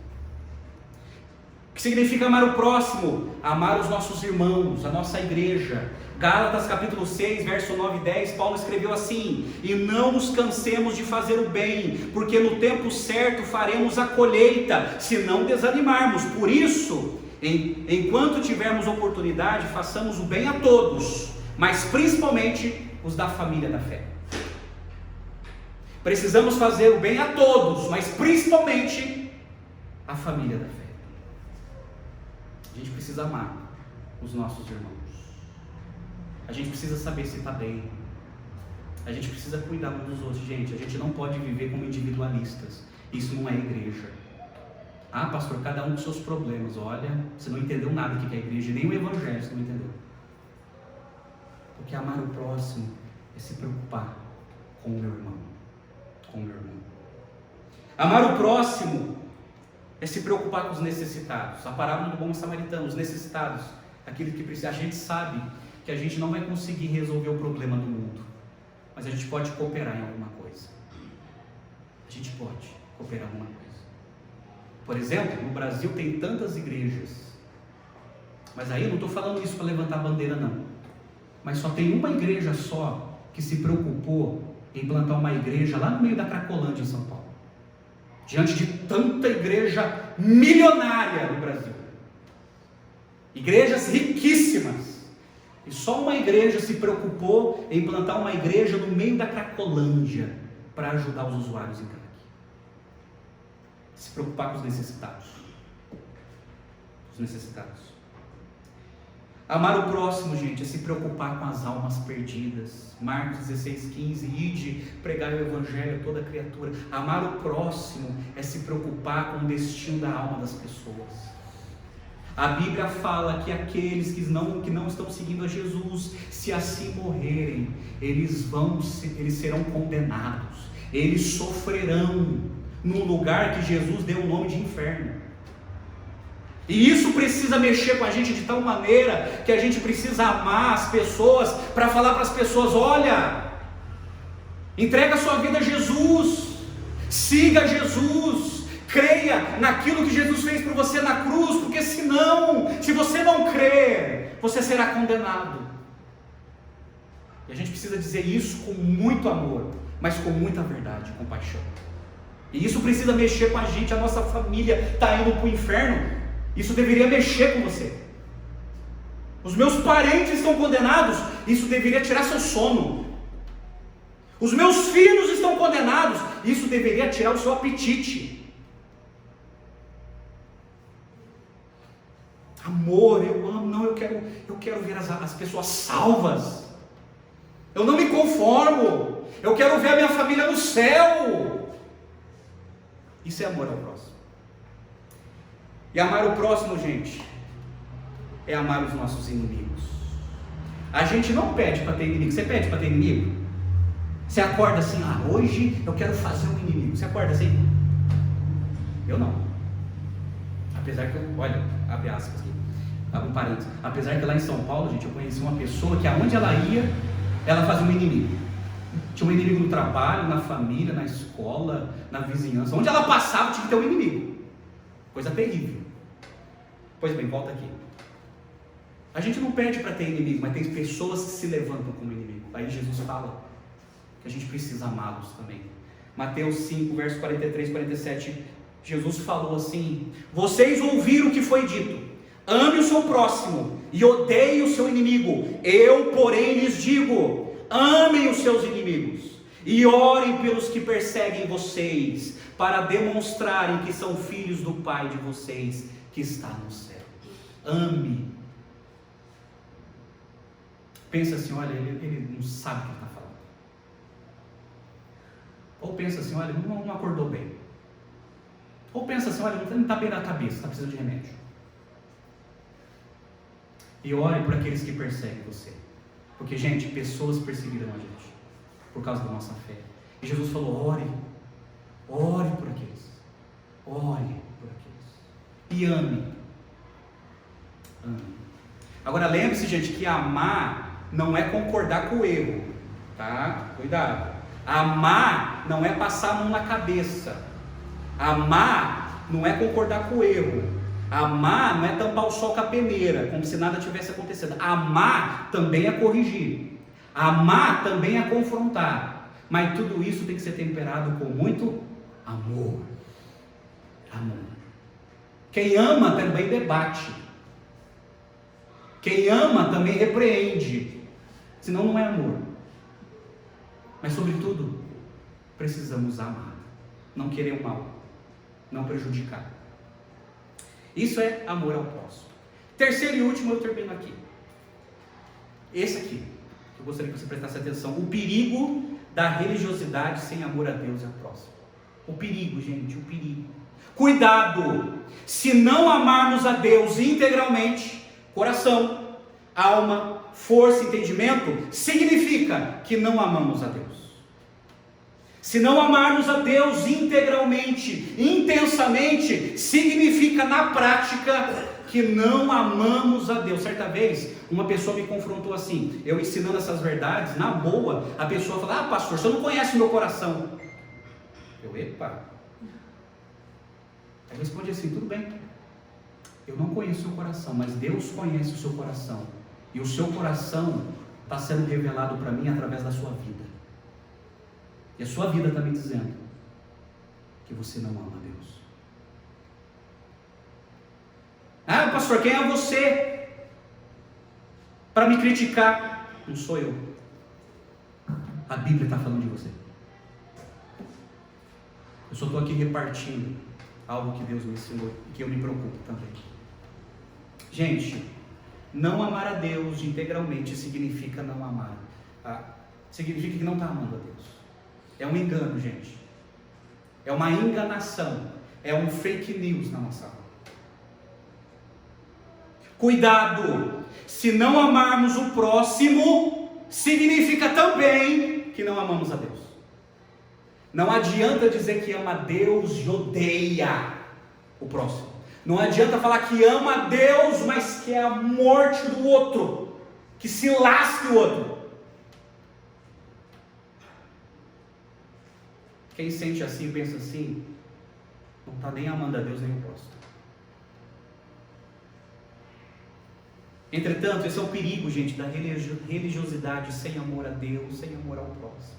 O que significa amar o próximo? Amar os nossos irmãos, a nossa igreja. Gálatas capítulo 6, verso 9 e 10, Paulo escreveu assim: e não nos cansemos de fazer o bem, porque no tempo certo faremos a colheita, se não desanimarmos. Por isso, enquanto tivermos oportunidade, façamos o bem a todos, mas principalmente os da família da fé. Precisamos fazer o bem a todos, mas principalmente a família da fé. A gente precisa amar os nossos irmãos. A gente precisa saber se está bem. A gente precisa cuidar uns dos outros. Gente, a gente não pode viver como individualistas. Isso não é igreja. Ah, pastor, cada um com seus problemas. Olha, você não entendeu nada do que é igreja, nem o evangelho você não entendeu. Porque amar o próximo é se preocupar com o meu irmão, com o meu irmão. Amar o próximo é se preocupar com os necessitados. A parábola do bom samaritano, os necessitados, aquele que precisa. A gente sabe que a gente não vai conseguir resolver o problema do mundo, mas a gente pode cooperar em alguma coisa. A gente pode cooperar em alguma coisa. Por exemplo, no Brasil tem tantas igrejas, mas aí eu não estou falando isso para levantar a bandeira, não. Mas só tem uma igreja só que se preocupou em plantar uma igreja lá no meio da Cracolândia, em São Paulo. Diante de tanta igreja milionária no Brasil. Igrejas riquíssimas. E só uma igreja se preocupou em plantar uma igreja no meio da Cracolândia para ajudar os usuários em crack. Se preocupar com os necessitados. Os necessitados. Amar o próximo, gente, é se preocupar com as almas perdidas. Marcos 16:15, ide pregar o evangelho a toda criatura. Amar o próximo é se preocupar com o destino da alma das pessoas. A Bíblia fala que aqueles que não estão seguindo a Jesus, se assim morrerem, eles serão condenados. Eles sofrerão num lugar que Jesus deu o nome de inferno. E isso precisa mexer com a gente de tal maneira que a gente precisa amar as pessoas para falar para as pessoas: olha, entrega a sua vida a Jesus, siga Jesus, creia naquilo que Jesus fez por você na cruz, porque senão, se você não crer, você será condenado. E a gente precisa dizer isso com muito amor, mas com muita verdade, com paixão. E isso precisa mexer com a gente. A nossa família está indo para o inferno. Isso deveria mexer com você. Os meus parentes estão condenados, isso deveria tirar seu sono. Os meus filhos estão condenados, isso deveria tirar o seu apetite. Amor, eu amo, não, eu quero ver as pessoas salvas. Eu não me conformo, eu quero ver a minha família no céu. Isso é amor ao próximo. E amar o próximo, gente, é amar os nossos inimigos. A gente não pede para ter inimigo. Você pede para ter inimigo? Você acorda assim, hoje eu quero fazer um inimigo. Você acorda assim? Eu não. Apesar que olha, abre aspas aqui, abre um parênteses. Apesar que lá em São Paulo, gente, eu conheci uma pessoa que aonde ela ia, ela fazia um inimigo. Tinha um inimigo no trabalho, na família, na escola, na vizinhança. Onde ela passava tinha que ter um inimigo. Coisa terrível. Pois bem, volta aqui. A gente não pede para ter inimigo, mas tem pessoas que se levantam como inimigo. Aí Jesus fala que a gente precisa amá-los também. Mateus 5, verso 43, 47, Jesus falou assim: vocês ouviram o que foi dito, ame o seu próximo e odeie o seu inimigo. Eu, porém, lhes digo, amem os seus inimigos e orem pelos que perseguem vocês, para demonstrarem que são filhos do Pai de vocês que está no céu. Ame. Pensa assim, olha, ele não sabe o que está falando. Ou pensa assim, olha, não acordou bem. Ou pensa assim, olha, não está bem na cabeça, está precisando de remédio. E ore por aqueles que perseguem você. Porque, gente, pessoas perseguirão a gente por causa da nossa fé. E Jesus falou, ore por aqueles. Ore por aqueles. E ame. Agora lembre-se, gente, que amar não é concordar com o erro, tá? Cuidado. Amar não é passar a mão na cabeça. Amar não é concordar com o erro. Amar não é tampar o sol com a peneira, como se nada tivesse acontecido. Amar também é corrigir. Amar também é confrontar. Mas tudo isso tem que ser temperado com muito amor. Amor. Quem ama também debate. Quem ama também repreende. Senão não é amor. Mas sobretudo, precisamos amar. Não querer o mal. Não prejudicar. Isso é amor ao próximo. Terceiro e último, eu termino aqui. Esse aqui, que eu gostaria que você prestasse atenção. O perigo da religiosidade sem amor a Deus e ao próximo. O perigo, gente, o perigo. Cuidado! Se não amarmos a Deus integralmente, coração, alma, força, entendimento, significa que não amamos a Deus. Se não amarmos a Deus integralmente, intensamente, significa na prática que não amamos a Deus. Certa vez, uma pessoa me confrontou assim, eu ensinando essas verdades, na boa, a pessoa falou, pastor, você não conhece o meu coração. Eu, epa. Aí eu respondi assim, tudo bem, eu não conheço o seu coração, mas Deus conhece o seu coração, e o seu coração está sendo revelado para mim através da sua vida. E a sua vida está me dizendo que você não ama Deus. Pastor, quem é você para me criticar? Não sou eu. A Bíblia está falando de você. Eu só estou aqui repartindo algo que Deus me ensinou e que eu me preocupo também. Gente, não amar a Deus integralmente significa não amar. Significa que não está amando a Deus. É um engano, gente. É uma enganação. É um fake news na nossa alma. Cuidado! Se não amarmos o próximo, significa também que não amamos a Deus. Não adianta dizer que ama a Deus e odeia o próximo. Não adianta falar que ama a Deus, mas quer a morte do outro. Que se lasque o outro. Quem sente assim, pensa assim, não está nem amando a Deus nem o próximo. Entretanto, esse é o perigo, gente, da religiosidade sem amor a Deus, sem amor ao próximo.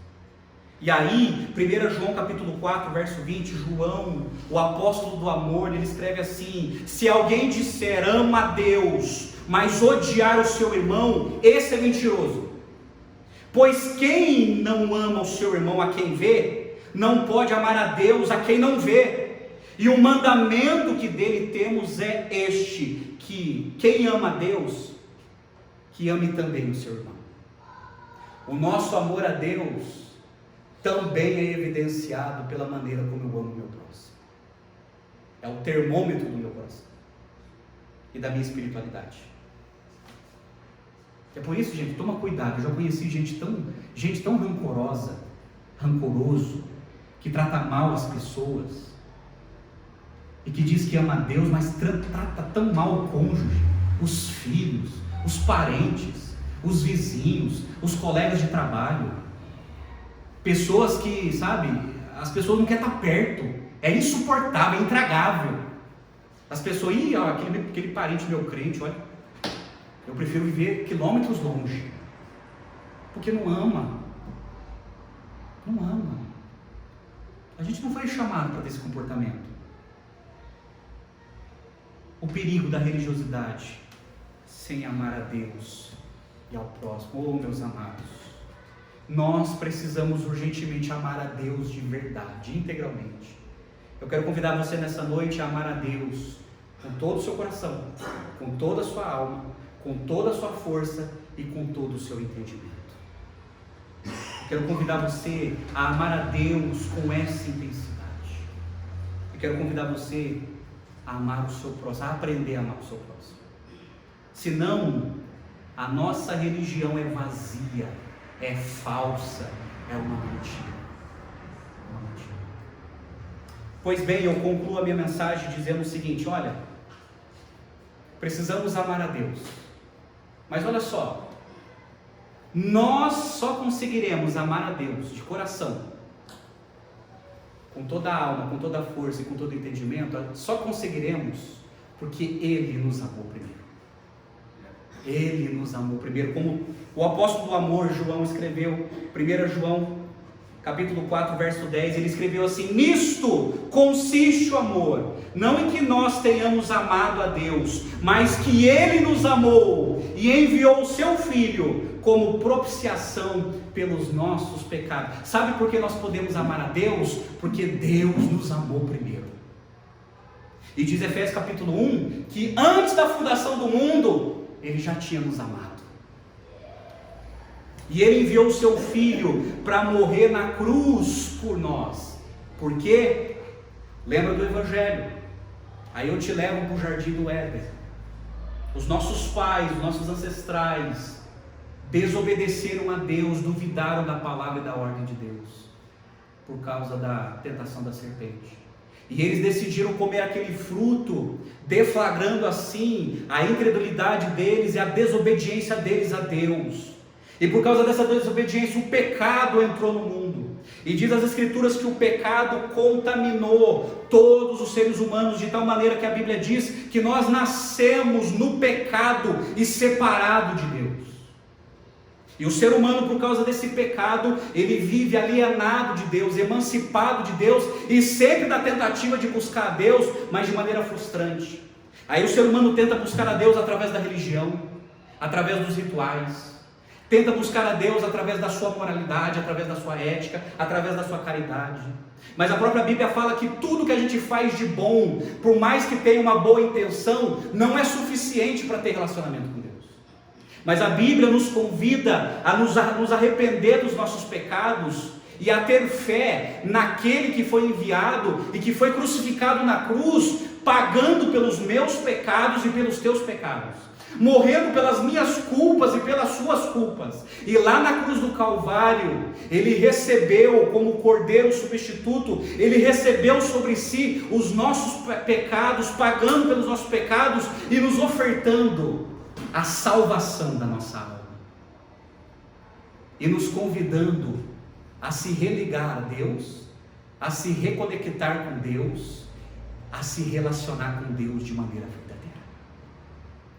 E aí, 1 João capítulo 4, verso 20, João, o apóstolo do amor, ele escreve assim: se alguém disser ama a Deus, mas odiar o seu irmão, esse é mentiroso. Pois quem não ama o seu irmão a quem vê, não pode amar a Deus a quem não vê. E o mandamento que dele temos é este, que quem ama a Deus, que ame também o seu irmão. O nosso amor a Deus também é evidenciado pela maneira como eu amo o meu próximo. É o termômetro do meu coração e da minha espiritualidade. É por isso, gente, toma cuidado. Eu já conheci gente tão rancoroso, que trata mal as pessoas e que diz que ama a Deus, mas trata tão mal o cônjuge, os filhos, os parentes, os vizinhos, os colegas de trabalho. Pessoas que, sabe, as pessoas não querem estar perto, é insuportável, é intragável. As pessoas, aquele parente meu crente, olha, eu prefiro viver quilômetros longe, porque não ama. A gente não foi chamado para ter esse comportamento. O perigo da religiosidade sem amar a Deus e ao próximo. Oh, meus amados, nós precisamos urgentemente amar a Deus de verdade, integralmente. Eu quero convidar você nessa noite a amar a Deus com todo o seu coração, com toda a sua alma, com toda a sua força e com todo o seu entendimento. Eu quero convidar você a amar a Deus com essa intensidade. Eu quero convidar você a amar o seu próximo, a aprender a amar o seu próximo. Senão, a nossa religião é vazia, é falsa, é uma mentira. Pois bem, eu concluo a minha mensagem dizendo o seguinte: olha, precisamos amar a Deus, mas olha só, nós só conseguiremos amar a Deus de coração, com toda a alma, com toda a força e com todo o entendimento, só conseguiremos porque Ele nos amou primeiro. Ele nos amou primeiro, como o apóstolo do amor, João, escreveu, 1 João, capítulo 4, verso 10, ele escreveu assim: nisto consiste o amor, não em que nós tenhamos amado a Deus, mas que Ele nos amou e enviou o seu Filho como propiciação pelos nossos pecados. Sabe por que nós podemos amar a Deus? Porque Deus nos amou primeiro. E diz Efésios capítulo 1, que antes da fundação do mundo, Ele já tinha nos amado. E Ele enviou o seu Filho para morrer na cruz por nós. Por quê? Lembra do Evangelho? Aí eu te levo para o jardim do Éden. Os nossos pais, os nossos ancestrais desobedeceram a Deus, duvidaram da palavra e da ordem de Deus, por causa da tentação da serpente. E eles decidiram comer aquele fruto, deflagrando assim a incredulidade deles e a desobediência deles a Deus. E por causa dessa desobediência, o pecado entrou no mundo. E diz as Escrituras que o pecado contaminou todos os seres humanos, de tal maneira que a Bíblia diz que nós nascemos no pecado e separado de Deus. E o ser humano, por causa desse pecado, ele vive alienado de Deus, emancipado de Deus, e sempre na tentativa de buscar a Deus, mas de maneira frustrante. Aí o ser humano tenta buscar a Deus através da religião, através dos rituais, tenta buscar a Deus através da sua moralidade, através da sua ética, através da sua caridade. Mas a própria Bíblia fala que tudo que a gente faz de bom, por mais que tenha uma boa intenção, não é suficiente para ter relacionamento com Deus. Mas a Bíblia nos convida a nos arrepender dos nossos pecados e a ter fé naquele que foi enviado e que foi crucificado na cruz, pagando pelos meus pecados e pelos teus pecados, morrendo pelas minhas culpas e pelas suas culpas. E lá na cruz do Calvário, Ele recebeu como Cordeiro substituto, Ele recebeu sobre si os nossos pecados, pagando pelos nossos pecados e nos ofertando a salvação da nossa alma, e nos convidando a se religar a Deus, a se reconectar com Deus, a se relacionar com Deus de maneira verdadeira.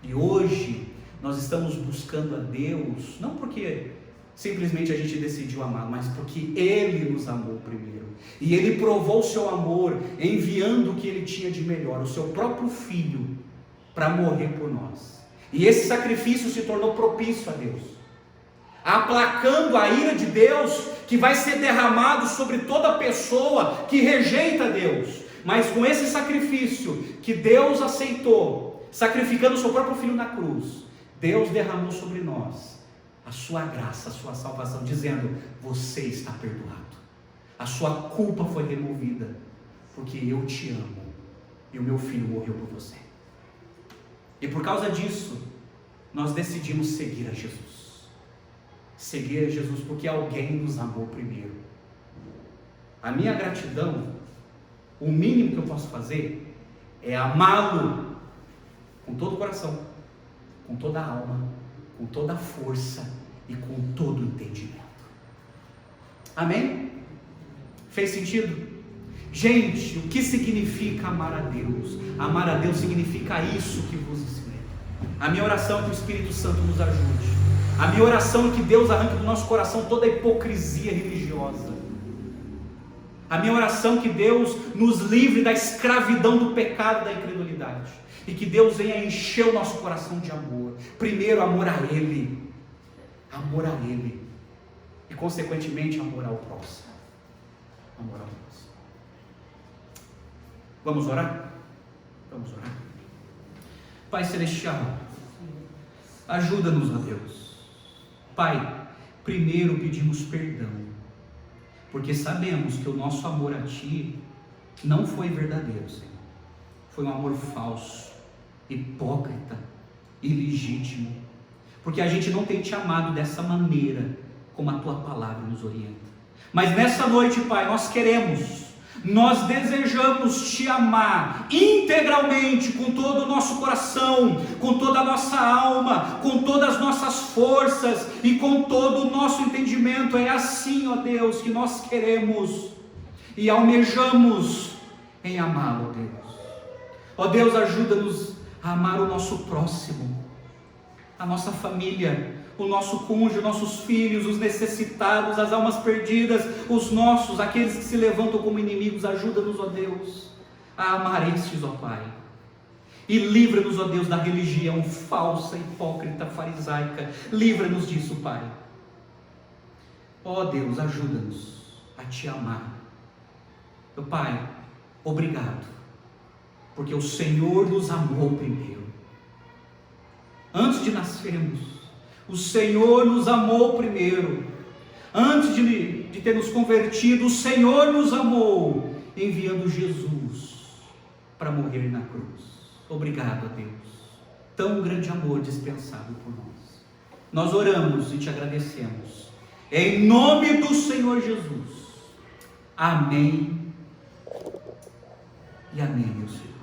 E hoje nós estamos buscando a Deus, não porque simplesmente a gente decidiu amar, mas porque Ele nos amou primeiro. E Ele provou o seu amor enviando o que Ele tinha de melhor, o seu próprio Filho, para morrer por nós. E esse sacrifício se tornou propício a Deus, aplacando a ira de Deus, que vai ser derramado sobre toda pessoa que rejeita Deus. Mas com esse sacrifício que Deus aceitou, sacrificando o seu próprio Filho na cruz, Deus derramou sobre nós a sua graça, a sua salvação, dizendo: você está perdoado, a sua culpa foi removida, porque eu te amo, e o meu Filho morreu por você. E por causa disso, nós decidimos seguir a Jesus. Seguir a Jesus porque alguém nos amou primeiro. A minha gratidão, o mínimo que eu posso fazer, é amá-lo com todo o coração, com toda a alma, com toda a força e com todo o entendimento. Amém? Fez sentido? Gente, o que significa amar a Deus? Amar a Deus significa isso que vos ensinei. A minha oração é que o Espírito Santo nos ajude. A minha oração é que Deus arranque do nosso coração toda a hipocrisia religiosa. A minha oração é que Deus nos livre da escravidão do pecado, da incredulidade. E que Deus venha encher o nosso coração de amor. Primeiro, amor a Ele. Amor a Ele. E consequentemente, amor ao próximo. Amor ao próximo. Vamos orar? Vamos orar. Pai Celestial, ajuda-nos, ó Deus. Pai, primeiro pedimos perdão, porque sabemos que o nosso amor a Ti não foi verdadeiro, Senhor. Foi um amor falso, hipócrita, ilegítimo, porque a gente não tem Te amado dessa maneira, como a Tua palavra nos orienta. Mas nessa noite, Pai, nós desejamos Te amar integralmente, com todo o nosso coração, com toda a nossa alma, com todas as nossas forças e com todo o nosso entendimento. É assim, ó Deus, que nós queremos e almejamos em amá-lo, ó Deus. Ó Deus, ajuda-nos a amar o nosso próximo, a nossa família, o nosso cônjuge, os nossos filhos, os necessitados, as almas perdidas, aqueles que se levantam como inimigos. Ajuda-nos, ó Deus, a amar estes, ó Pai, e livra-nos, ó Deus, da religião falsa, hipócrita, farisaica. Livra-nos disso, Pai. Ó Deus, ajuda-nos a Te amar. Meu Pai, obrigado, porque o Senhor nos amou primeiro. Antes de nascermos, o Senhor nos amou primeiro. Antes de ter nos convertido, o Senhor nos amou, enviando Jesus para morrer na cruz. Obrigado, a Deus. Tão grande amor dispensado por nós. Nós oramos e Te agradecemos. Em nome do Senhor Jesus. Amém. E amém, meu Senhor.